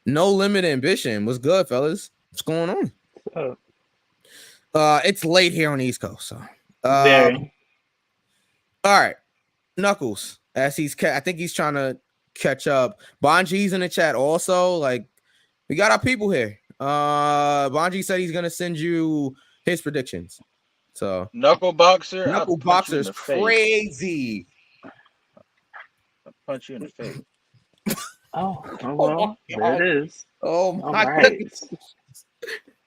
No Limit Ambition. What's good, fellas? What's going on? It's late here on the East Coast, so Very. All right, Knuckles. As I think he's trying to catch up. Bonji's in the chat also. Like, we got our people here. Bonji said he's gonna send you his predictions. So Knuckle Boxer is crazy. Punch you in the face. Oh well, God. there it is. Oh All my right. goodness.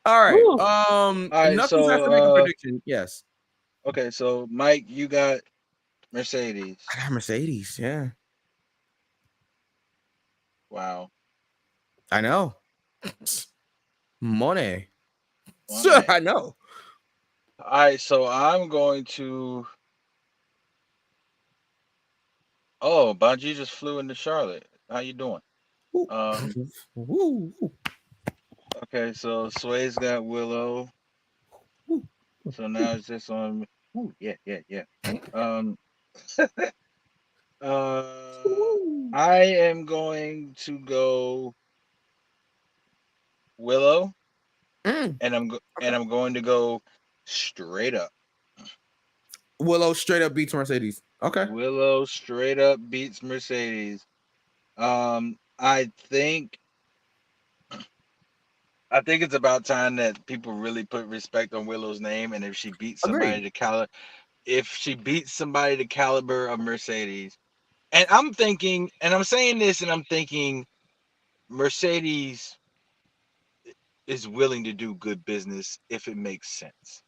All right. Woo. right, Knuckles has to so, make a prediction. Yes. Okay, so Mike, you got Mercedes. I got Mercedes. Yeah. Wow. I know. Money. Monet. I know. All right, so I'm going to. Oh, Bungie just flew into Charlotte. How you doing? Woo. Okay, so Sway's got Willow. So now it's just on. Ooh, yeah. I am going to go Willow, and I'm going to go straight up. Willow straight up beats Mercedes. Okay. Willow straight up beats Mercedes. I think it's about time that people really put respect on Willow's name, and if she beats somebody the caliber of Mercedes, and I'm thinking, and I'm saying this, and I'm thinking Mercedes is willing to do good business if it makes sense.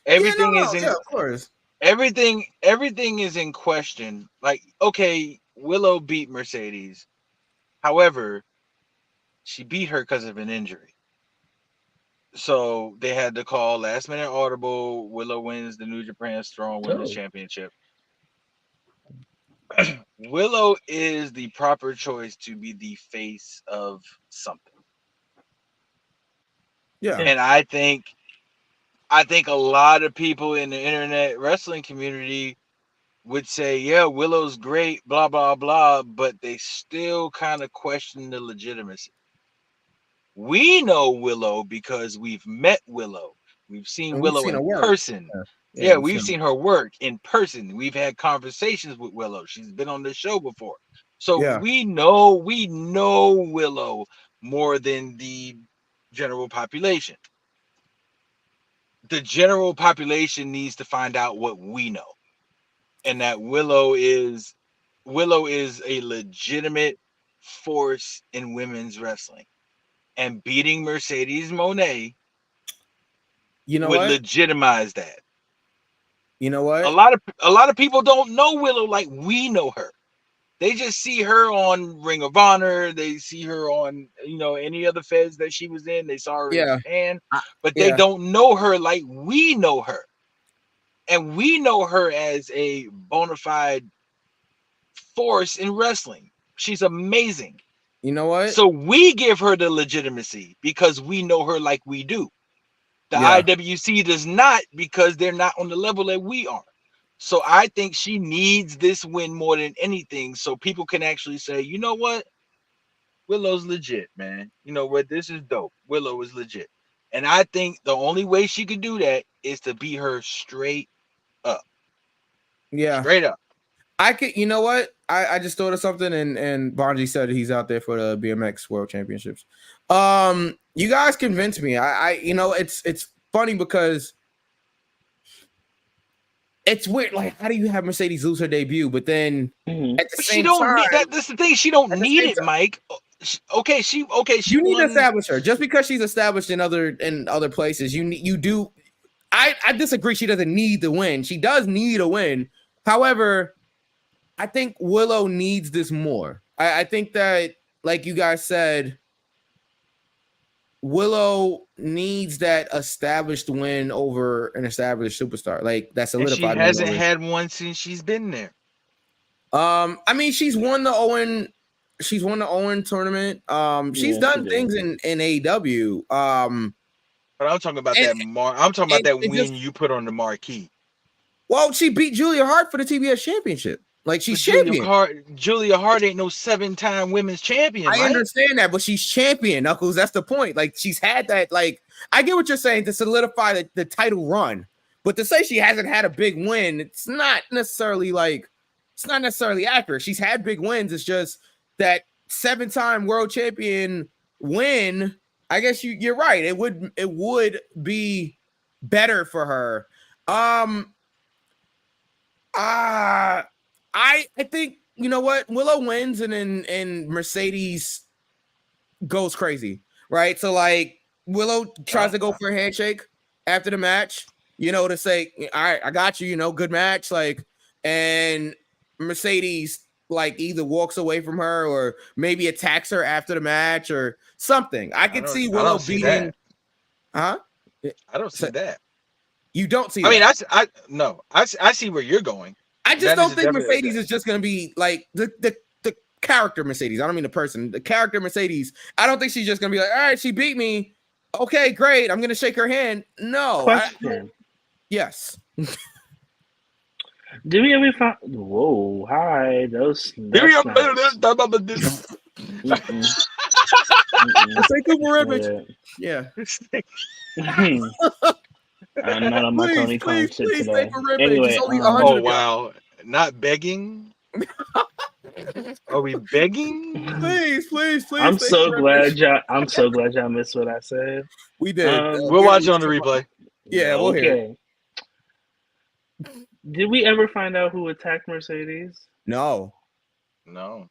Everything is in, of course. Everything is in question. Like, okay, Willow beat Mercedes. However, she beat her because of an injury. So they had to call last minute audible. Willow wins the New Japan Strong Women's Championship. Willow is the proper choice to be the face of something. Yeah. And I think a lot of people in the internet wrestling community would say, yeah, Willow's great, blah, blah, blah, but they still kind of question the legitimacy. We know Willow because we've met Willow. We've seen Willow in person. Yeah, we've seen her work in person. We've had conversations with Willow. She's been on the show before. So we know Willow more than the general population. The general population needs to find out what we know. And that Willow is a legitimate force in women's wrestling. And beating Mercedes Moné would legitimize that. You know what? A lot of people don't know Willow like we know her. They just see her on Ring of Honor. They see her on, any other feds that she was in. They saw her in Japan, but they don't know her like we know her. And we know her as a bona fide force in wrestling. She's amazing. You know what? So we give her the legitimacy because we know her like we do. The IWC does not, because they're not on the level that we are. So I think she needs this win more than anything, so people can actually say, you know what? Willow's legit, man. You know what? This is dope. Willow is legit. And I think the only way she could do that is to beat her straight up. Yeah. Straight up. I could, you know what? I just thought of something, and Bonji said he's out there for the BMX World Championships. You guys convinced me. It's funny because it's weird. Like, how do you have Mercedes lose her debut, but then at the same time, that's the thing. She don't need it, Mike. Okay, she you need to establish her. Just because she's established in other places, you do. I disagree. She doesn't need the win. She does need a win. However, I think Willow needs this more. I think that, like you guys said, Willow needs that established win over an established superstar. Like, that's solidified. She hasn't had one since she's been there. I mean, she's won the Owen tournament. She's done things in AEW. But I'm talking about that win you put on the marquee. Well, she beat Julia Hart for the TBS championship. Like, she's champion. Julia Hart ain't no 7-time women's champion. I understand that, but she's champion, Knuckles. That's the point. Like, she's had that. Like, I get what you're saying to solidify the title run, but to say she hasn't had a big win, it's not necessarily accurate. She's had big wins. It's just that 7-time world champion win. I guess you're right. It would be better for her. I think you know what? Willow wins, and then Mercedes goes crazy, right? So like Willow tries to go for a handshake after the match, to say, all right, I got you, good match. Like, and Mercedes like either walks away from her or maybe attacks her after the match or something. I could see Willow beating. Huh? I don't see that. You don't see. I mean, I see where you're going. I just don't think Mercedes is just going to be like the character Mercedes. I don't mean the person. The character Mercedes. I don't think she's just going to be like, all right, she beat me. Okay, great. I'm going to shake her hand. No. Question. Yes. Did we ever find? Whoa, hi. Those. Say Cooper Ridge. Yeah. I'm not on my Tony Khan shit today. Anyway, oh wow, not begging. Are we begging? Please. I'm so glad y'all missed what I said. We did. We'll watch it on the replay. Yeah, we'll hear. Did we ever find out who attacked Mercedes? No. No.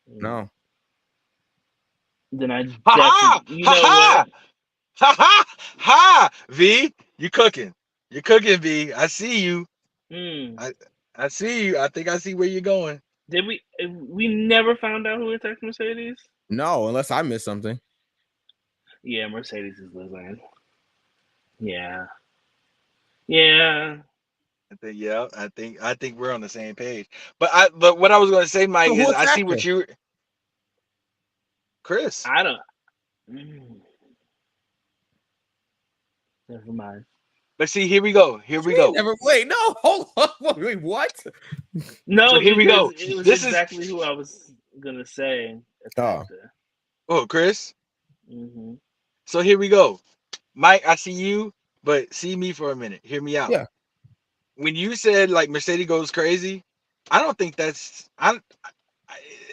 Then I ha ha V, you cooking. You're cooking, V. I see you. I see you. I think I see where you're going. Did we never found out who attacked Mercedes? No, unless I missed something. Yeah, Mercedes is losing. Yeah. I think we're on the same page. But what I was going to say, Mike, is I see what you, Chris. I don't. Never mind. But see, here we go. Wait, no, hold on. Wait, what? No, so here we go. This is exactly who I was gonna say. Oh, Chris. Mm-hmm. So here we go, Mike. I see you, but see me for a minute. Hear me out. Yeah. When you said like Mercedes goes crazy, I don't think that's.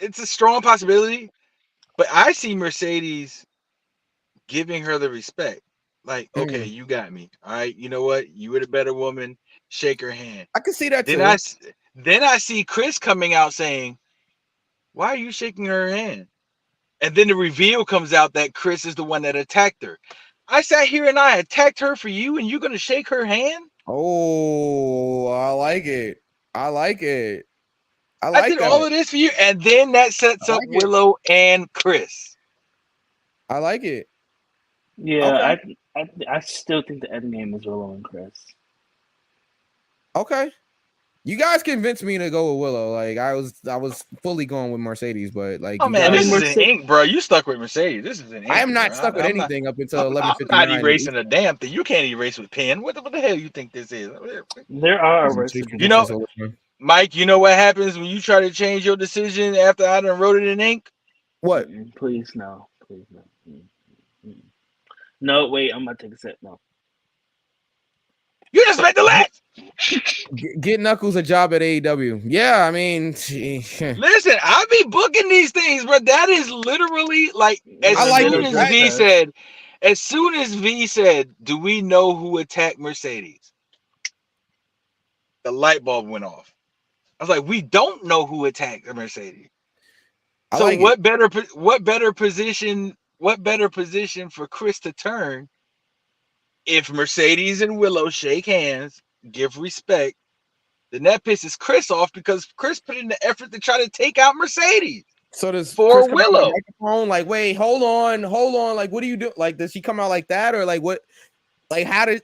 It's a strong possibility, but I see Mercedes giving her the respect. Like, okay, you got me. All right, you know what? You were the better woman. Shake her hand. I can see that too. Then I see Chris coming out saying, "Why are you shaking her hand?" And then the reveal comes out that Chris is the one that attacked her. I sat here and I attacked her for you, and you're gonna shake her hand? Oh, I like it. I did all of this for you, and then that sets up Willow and Chris. I like it. Yeah, okay. I still think the end game is Willow and Chris. Okay, you guys convinced me to go with Willow. Like I was fully going with Mercedes, but like, oh man, this is an ink, bro. You stuck with Mercedes. This is an ink. I am not stuck with anything up until 11:59. I'm not erasing a damn thing. You can't erase with pen. What the hell you think this is? There are erasers. You know, Mike. You know what happens when you try to change your decision after I done wrote it in ink? What? Please no. No, wait, I'm about to take a sip. No. You just made the list. Get Knuckles a job at AEW. Yeah, I mean, listen, I be booking these things, bro. That is literally like as soon as V said, do we know who attacked Mercedes? The light bulb went off. I was like, we don't know who attacked Mercedes. So what better position for Chris to turn if Mercedes and Willow shake hands, give respect, then that pisses Chris off because Chris put in the effort to try to take out Mercedes. So does for Willow. Like, wait, hold on. Like, what do you do? Like, does she come out like that, or like what? Like, how does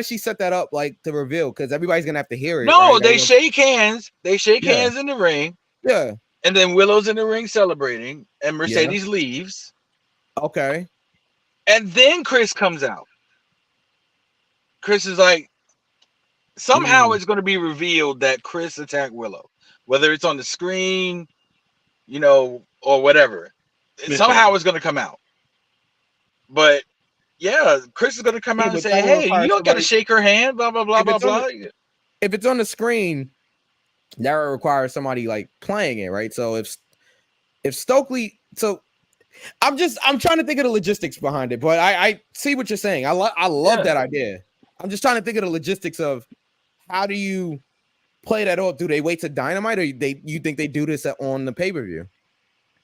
she set that up? Like to reveal, because everybody's gonna have to hear it. No, right? They shake hands. They shake hands in the ring. Yeah, and then Willow's in the ring celebrating, and Mercedes leaves. Okay. And then Chris comes out. Chris is like, somehow it's going to be revealed that Chris attacked Willow, whether it's on the screen, or whatever. Somehow it's going to come out. But yeah, Chris is going to come out and say, "Hey, you don't got to shake her hand." Blah blah blah blah blah. If it's on the screen, that would require somebody like playing it, right? So if Stokely, I'm trying to think of the logistics behind it, but I see what you're saying. I love that idea. I'm just trying to think of the logistics of how do you play that off? Do they wait to Dynamite, or you think they do this on the pay-per-view?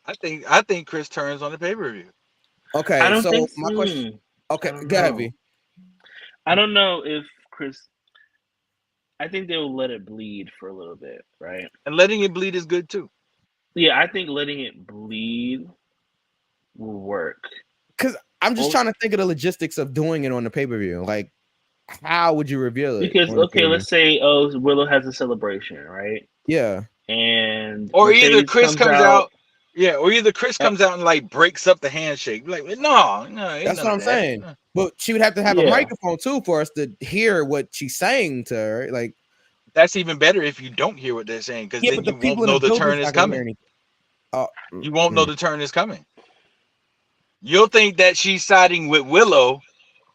I think Chris turns on the pay-per-view. Okay, I don't so think. my question. Okay, I don't go ahead, know. V. I don't know if Chris. I think they'll let it bleed for a little bit, right? And letting it bleed is good too. Yeah, I think letting it bleed will work. Because I'm just Oh. trying to think of the logistics of doing it on the pay-per-view. Like, how would you reveal it? Because on the okay, pay-per-view? let's say Willow has a celebration, right? Yeah. And Or either Mercedes Chris comes out. Yeah, or either Chris comes out and like breaks up the handshake. Like, no, ain't That's none what of I'm that. saying. But she would have to have a Yeah. microphone too for us to hear what she's saying to her. Like, That's even better if you don't hear what they're saying, because yeah, then but the you won't people in know the the building's turn is not gonna hear coming. anything. Oh, You won't know the turn is coming. You'll think that she's siding with Willow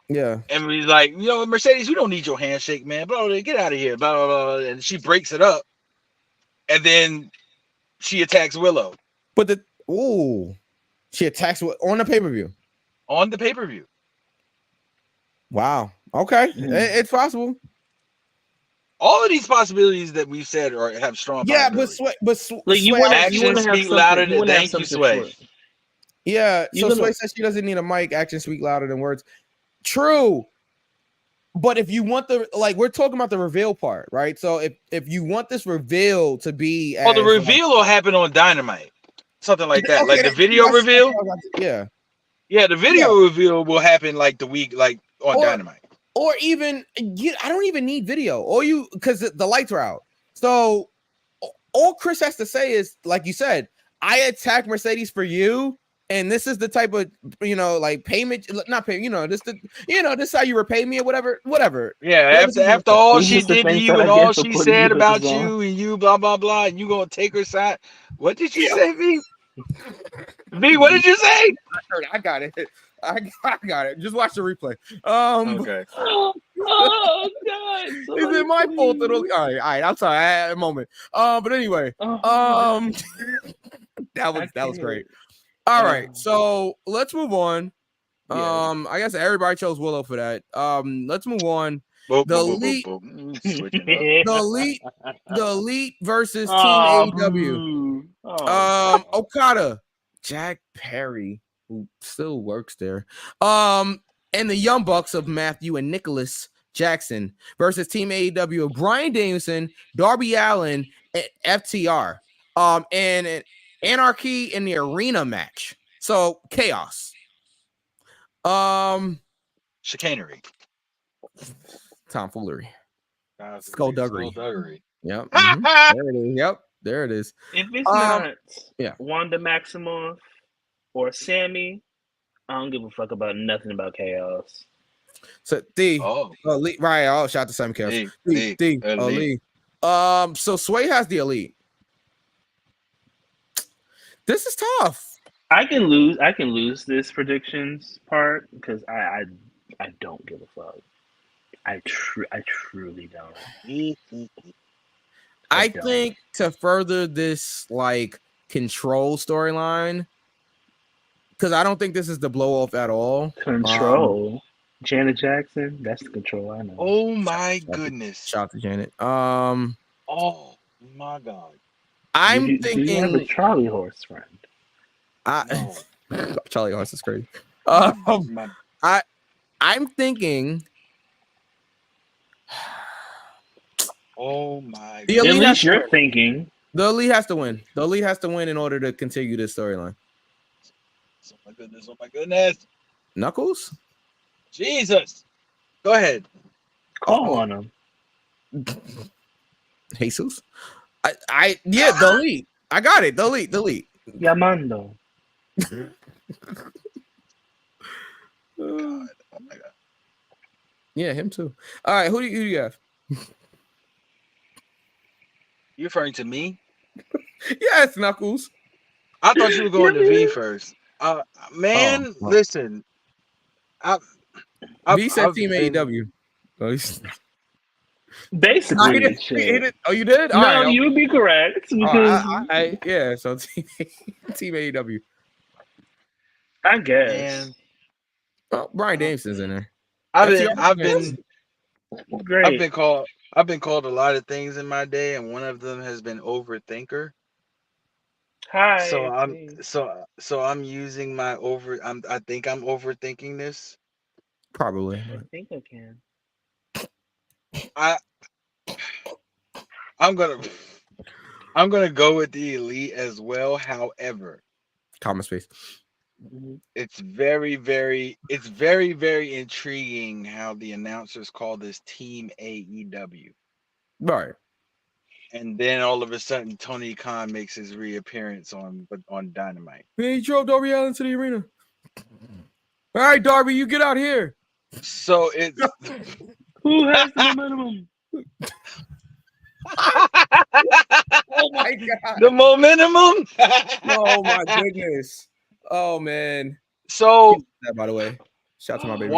yeah. and be like, Mercedes, we don't need your handshake, man. Blah, blah, blah, get out of here. Blah, blah, blah. And she breaks it up. And then she attacks Willow But she attacks on the pay-per-view. on the pay-per-view. Wow. Okay. Mm. It's possible. All of these possibilities that we've said have strong Yeah, but possibilities. like you Sway- want Actions to have speak something. louder You than- want to have thank you, something Sway. short. Yeah, You're so gonna- Sway says she doesn't need a mic. Actions speak louder than words. True. But if you want we're talking about the reveal part, right? So if you want this reveal to be The reveal will happen on Dynamite. Something like that. Like the video reveal. Yeah. Yeah, the video reveal will happen like the week, like on Dynamite. Or even I don't even need video. Or because the lights are out. So all Chris has to say is, like you said, I attacked Mercedes for you, and this is the type of like payment, not payment. This is how you repay me or whatever. Yeah, after all These she is the did to things you that I and get all for she putting said you about bitches on. you and you blah blah blah, and you gonna take her side. What did you say, V? V, what did you say? I got it. I got it. Just watch the replay. Okay. Oh God! Is it my fault that all right, I'm sorry. I had a moment. But anyway, that was great. All right, so let's move on. Yeah. I guess everybody chose Willow for that. Let's move on. Boop, The boop, boop, elite- boop, boop. Switching up. The elite versus Team Oh, AEW. boo. Oh, Okada, Jack Perry, who still works there. And the Young Bucks of Matthew and Nicholas Jackson versus Team AEW of Bryan Danielson, Darby Allin, and FTR. And an Anarchy in the Arena match. So chaos. Chicanery. Tomfoolery. Skullduggery. Yep. There it is. Yep. There it is. if it's not yeah. Wanda Maximoff or Sammy, I don't give a fuck about nothing about chaos. So elite, right? Oh, shout out to Simon Chaos. Elite. Elite. So Sway has the elite. This is tough. I can lose this predictions part because I don't give a fuck. I truly don't. I don't. think to further this control storyline, because I don't think this is the blow off at all. Control. Janet Jackson, that's the control I know. Oh my goodness. Shout out to Janet. Oh my God. I'm do you have a thinking Charlie horse friend? Charlie Horse is crazy. My- I'm thinking oh my the God. At elite, has least to you're win. thinking. The elite has to win. The elite has to win in order to continue this storyline. Oh my goodness. Oh my goodness. Knuckles? Jesus. Go ahead. Call on him. Jesus? The elite. I got it. The elite. Yamando. God. Oh my God. Yeah, him too. All right, who do you have? You referring to me? Yes, Knuckles. I thought you were going to V first. Man, well. listen. V said I've Team been- AEW. Oh, he Basically, didn't- shit. he didn't- oh, you did? All No, right, you would be correct oh, because yeah, so Team AEW. I guess. Man, Oh, Bryan Danielson's in there. I've FTR been Great. I've been called a lot of things in my day, and one of them has been overthinker. Hi. So it's I'm me. so I'm using my I think I'm overthinking this. Probably. I But think I can. I I'm gonna go with the elite as well. However, common space. Mhm. it's very intriguing how the announcers call this Team AEW. Right. And then all of a sudden Tony Khan makes his reappearance on Dynamite. He drove Darby Allin to the arena. All right, Darby, you get out here. So it's Who has the momentum? Oh my god. the momentum. Oh my goodness. Oh man. So That, by the way. Shout out to my baby.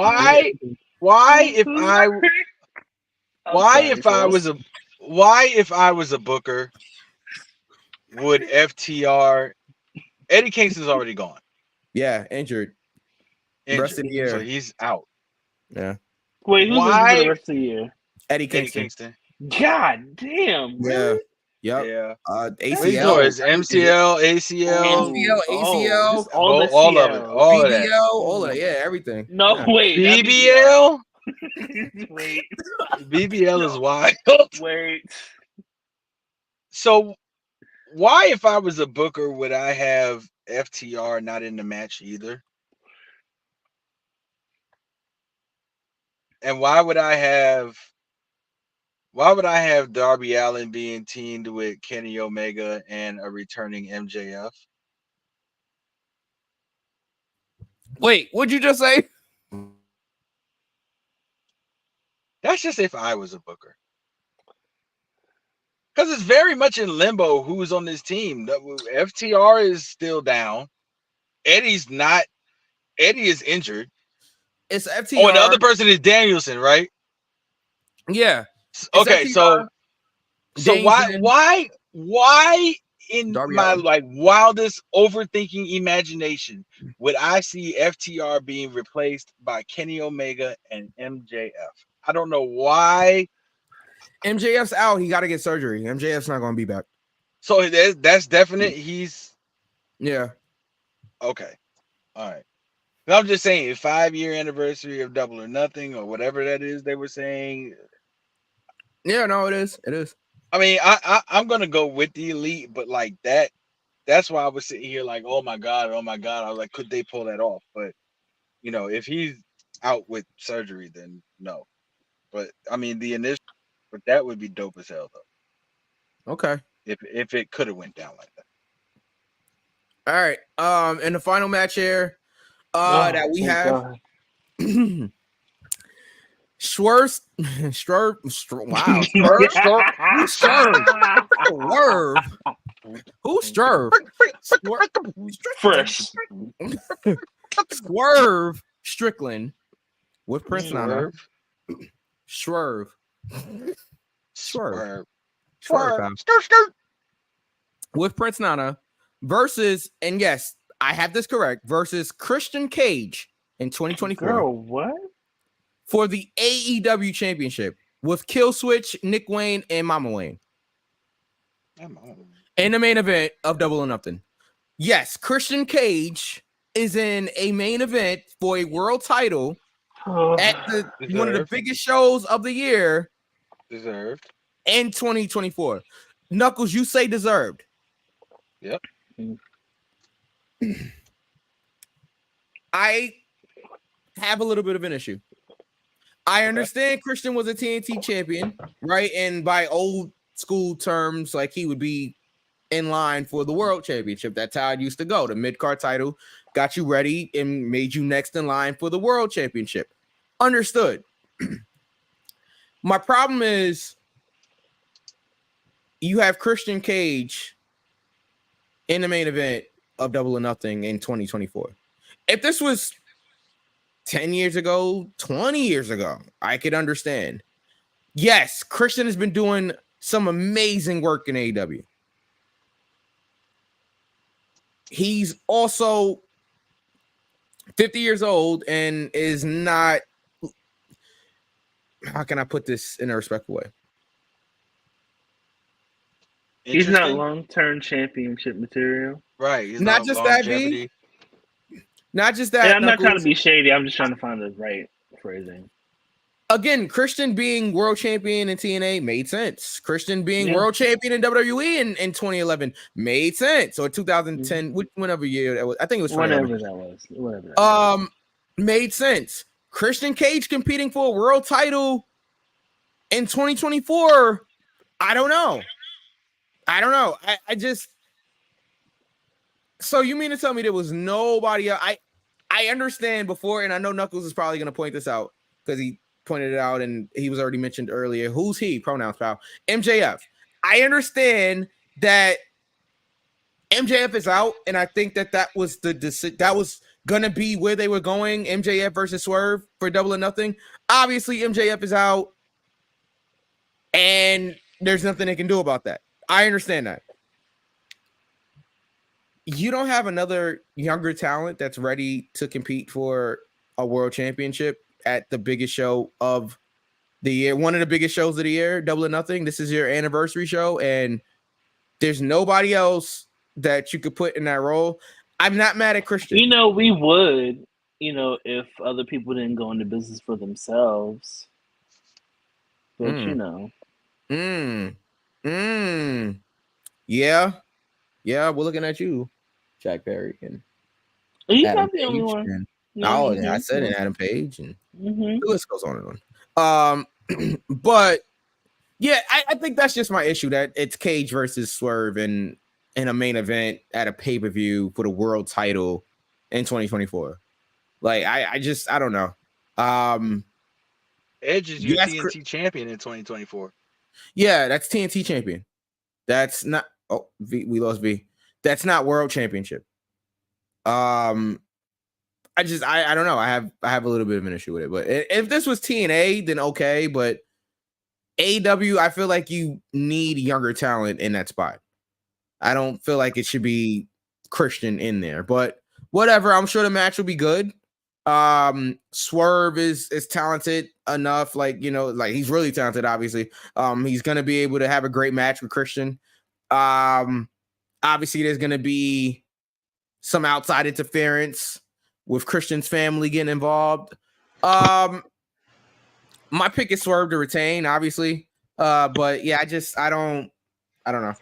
why if I was a booker, would FTR Eddie Kingston's already gone. Yeah, injured. Rest of the year. So he's out. Yeah. Wait, who's injured for the rest of the year? Eddie Eddie Kingston. Kingston. God damn. Yeah. Really? Yep. Yeah. ACL. Is MCL, ACL, ACL, just all the all of it, CL. all of that. BBL, all of that. Yeah, everything. No, Yeah. wait. not BBL. Wait. BBL is wild. Wait. So why, if I was a booker, would I have FTR not in the match either? And why would I have Darby Allin being teamed with Kenny Omega and a returning MJF? Wait, what'd you just say? That's just if I was a booker. Because it's very much in limbo who's on this team. FTR is still down. Eddie's not. Eddie is injured. It's FTR. Oh, and the other person is Danielson, right? Yeah. Okay, FTR, so James why in Darby my Allin. like wildest overthinking imagination would I see FTR being replaced by Kenny Omega and MJF? I don't know why. MJF's out. He got to get surgery. MJF's not going to be back. So that's definite. He's Yeah. okay. All right. I'm just saying, 5-year anniversary of Double or Nothing or whatever that is they were saying. Yeah, no, it is. It is. I mean, I'm gonna go with the elite, but like that's why I was sitting here like, oh my god. I was like, could they pull that off? But you know, if he's out with surgery, then no. But I mean, but that would be dope as hell though. Okay. If it could have went down like that. All right. In the final match here, that we have God. Swerve. Wow. Swerve. Who's Swerve? Fresh. Swerve Strickland with Prince Nana. Swerve. Swerve. Swerve. pal. Skirt. With Prince Nana versus, and yes, I have this correct, versus Christian Cage in 2024 Girl, what? for the AEW Championship with Kill Switch, Nick Wayne, and Mama Wayne in the main event of Double or Nothing. Yes, Christian Cage is in a main event for a world title at one of the biggest shows of the year. Deserved. In 2024. Knuckles, you say deserved. Yep. I have a little bit of an issue. I understand Christian was a TNT champion, right? And by old school terms, like he would be in line for the world championship. That's how it used to go. The mid-card title got you ready and made you next in line for the world championship. Understood. My problem is you have Christian Cage in the main event of Double or Nothing in 2024. If this was 10 years ago, 20 years ago, I could understand. Yes, Christian has been doing some amazing work in AEW. He's also 50 years old and is not, how can I put this in a respectful way? He's not interesting. long-term championship material. Right. He's Not not just that, B. longevity. Not just And that. I'm not trying to Knuckles. be shady. I'm just trying to find the right phrasing. Again, Christian being world champion in TNA made sense. Christian being Yeah. world champion in WWE in 2011 made sense. Or 2010, whenever year that was. I think it was 2011. Whatever that was. Made sense. Christian Cage competing for a world title in 2024. I don't know. I just. So you mean to tell me there was nobody else? I understand before, and I know Knuckles is probably going to point this out because he pointed it out and he was already mentioned earlier. Who's he? Pronouns, pal. MJF. I understand that MJF is out, and I think that was that was gonna be where they were going. MJF versus Swerve for Double or Nothing. Obviously, MJF is out, and there's nothing they can do about that. I understand that. You don't have another younger talent that's ready to compete for a world championship at the biggest show of the year, one of the biggest shows of the year, Double or Nothing. This is your anniversary show, and there's nobody else that you could put in that role. I'm not mad at Christian. We would, if other people didn't go into business for themselves. But Yeah, we're looking at you, Jack Perry, and he's Adam not the only Page, one. and- No, yeah, I said it, Adam Page, and Mm-hmm. the list goes on and on. But yeah, I think that's just my issue, that it's Cage versus Swerve in a main event at a pay-per-view for the world title in 2024. Like, I don't know. Edge is your Yes, TNT champion in 2024. Yeah, that's TNT champion. That's not. Oh, we lost V. That's not world championship. I don't know. I have a little bit of an issue with it. But if this was TNA, then okay. But AEW, I feel like you need younger talent in that spot. I don't feel like it should be Christian in there. But whatever. I'm sure the match will be good. Swerve is talented enough. Like he's really talented. Obviously, he's gonna be able to have a great match with Christian. Obviously, there's gonna be some outside interference with Christian's family getting involved. My pick is Swerve to retain, obviously. But yeah, I don't know.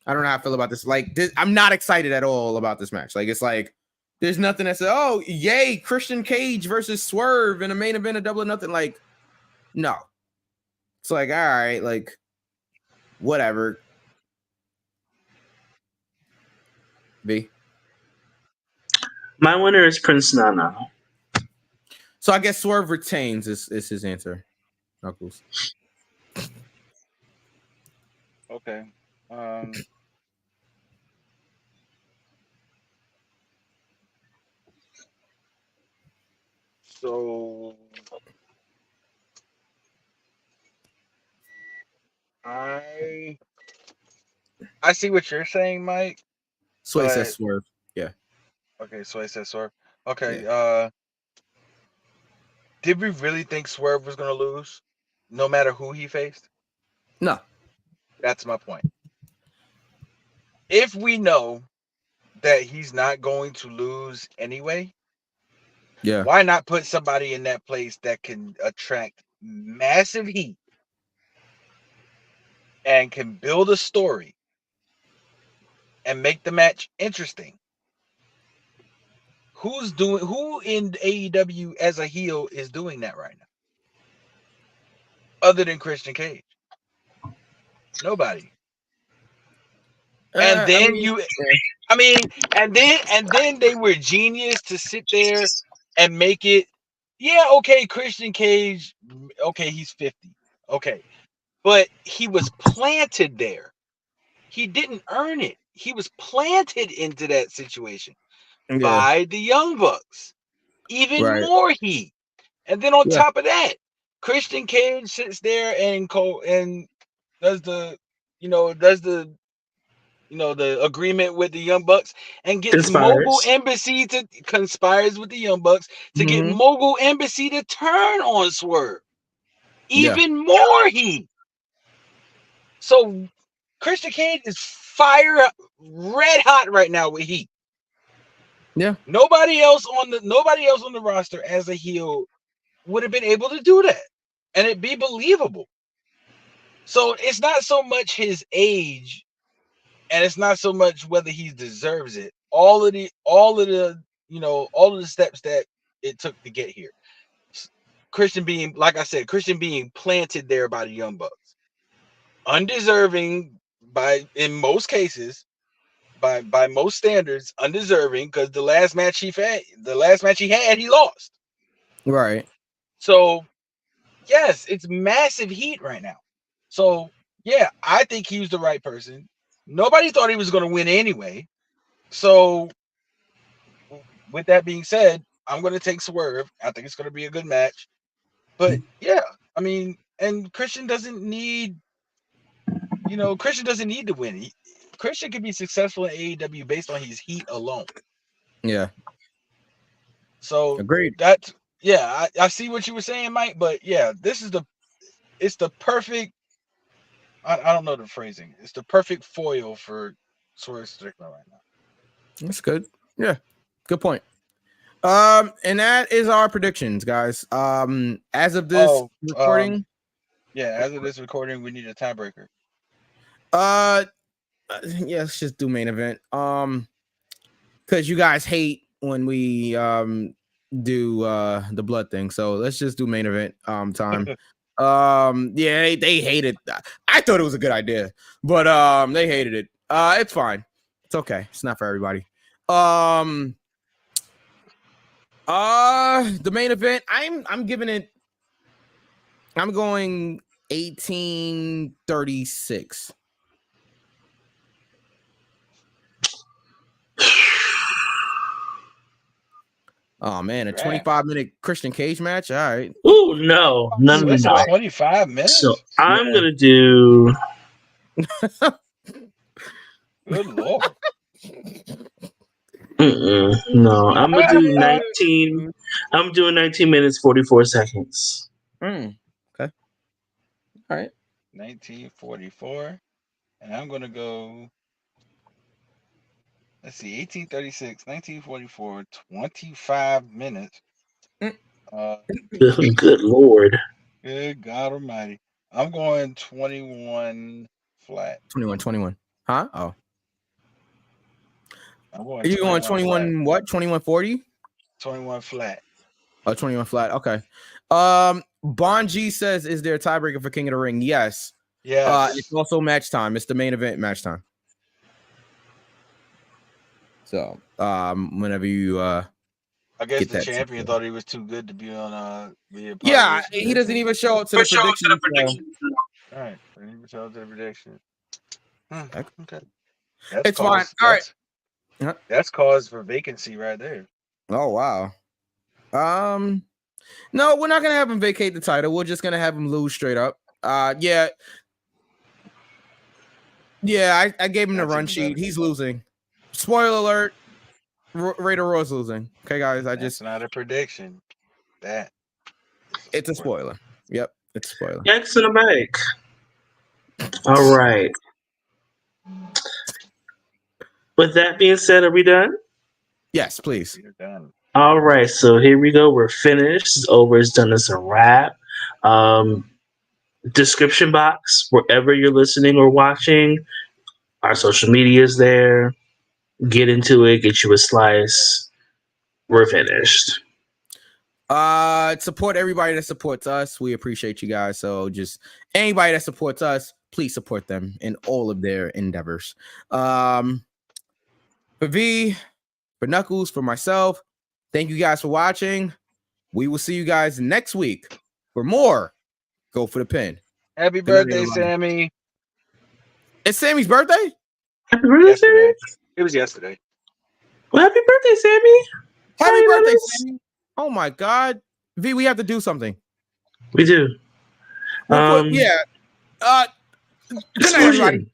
I don't know how I feel about this. Like, I'm not excited at all about this match. Like, it's like there's nothing that says, "Oh, yay, Christian Cage versus Swerve in a main event of Double or Nothing." Like, no. It's like, all right, like, whatever. B. My winner is Prince Nana. So I guess Swerve retains is his answer. Knuckles. Okay. So I see what you're saying, Mike. So he But- says Swerve. Yeah. Okay, so I said Swerve. Okay, did we really think Swerve was gonna lose, no matter who he faced? No. That's my point. If we know that he's not going to lose anyway, Yeah. why not put somebody in that place that can attract massive heat and can build a story and make the match interesting? Who in AEW as a heel is doing that right now? Other than Christian Cage. Nobody. And then and then they were genius to sit there and make it, yeah, okay, Christian Cage, okay, he's 50. Okay. But he was planted there. He didn't earn it. He was planted into that situation by the Young Bucks. Even more heat. And then on top of that, Christian Cage sits there and does the agreement with the Young Bucks and gets Mogul Embassy to conspires with the Young Bucks to get Mogul Embassy to turn on Swerve. Even more heat. So Christian Cage is red hot right now with heat. Yeah. Nobody else on the roster as a heel would have been able to do that, and it'd be believable. So it's not so much his age, and it's not so much whether he deserves it. All of the steps that it took to get here. Christian being planted there by the Young Bucks. Undeserving in most cases, by most standards, undeserving, because the last match he had, he lost. Right. So yes, it's massive heat right now. So yeah, I think he was the right person. Nobody thought he was going to win anyway. So with that being said, I'm going to take Swerve. I think it's going to be a good match. But yeah, I mean, and Christian doesn't need to win. Christian can be successful in AEW based on his heat alone. Yeah. So agreed. I see what you were saying, Mike, but yeah, it's the perfect, I don't know the phrasing. It's the perfect foil for Swerve Strickland right now. That's good. Yeah. Good point. And that is our predictions, guys. As of this recording. As of this recording, we need a tiebreaker. Yeah, let's just do main event. Because you guys hate when we do the blood thing. So let's just do main event time. Yeah, they hated that. I thought it was a good idea, but they hated it. It's fine. It's okay. It's not for everybody. The main event, I'm going 1836. Oh man, a 25-minute Christian Cage match. All right. Ooh, no. 25 minutes. So I'm gonna do. Good Lord. No, I'm gonna do 19. I'm doing 19 minutes 44 seconds. Okay. All right. 1944, and I'm gonna go. Let's see, 1836, 1944, 25 minutes. Good Lord. Good God Almighty. I'm going 21 flat. 21. Huh? Oh. Are you going 21 what? 2140? 21 flat. Oh, 21 flat. Okay. Bon G says, is there a tiebreaker for King of the Ring? Yes. Yes. It's also match time. It's the main event match time. So, whenever you I guess get the that champion thought he was too good to be on yeah, he doesn't even show up to the prediction. All right. Didn't even show up to the prediction. Okay. It's fine. All right. That's cause for vacancy right there. Oh wow. No, we're not gonna have him vacate the title. We're just gonna have him lose straight up. Yeah, I gave him the run sheet. He's losing. Spoiler alert. Raider Roy's losing. Okay, guys. That's not a prediction. It's a spoiler. Yep, it's a spoiler. X in the bank. All right. With that being said, are we done? Yes, please. We're done. All right, so here we go. We're finished. It's over. It's done. It's a wrap. Description box, wherever you're listening or watching, our social media is there. Get into it. Get you a slice. We're finished. Support everybody that supports us. We appreciate you guys. So just anybody that supports us, please support them in all of their endeavors. For V, for Knuckles, for myself, thank you guys for watching. We will see you guys next week for more Go for the Pin. Happy birthday, Sammy. It's Sammy's birthday? Happy birthday, Sammy. It was yesterday. Well, happy birthday, Sammy. Happy birthday, Sammy. Oh my God. V, we have to do something. We do. Good night, everybody.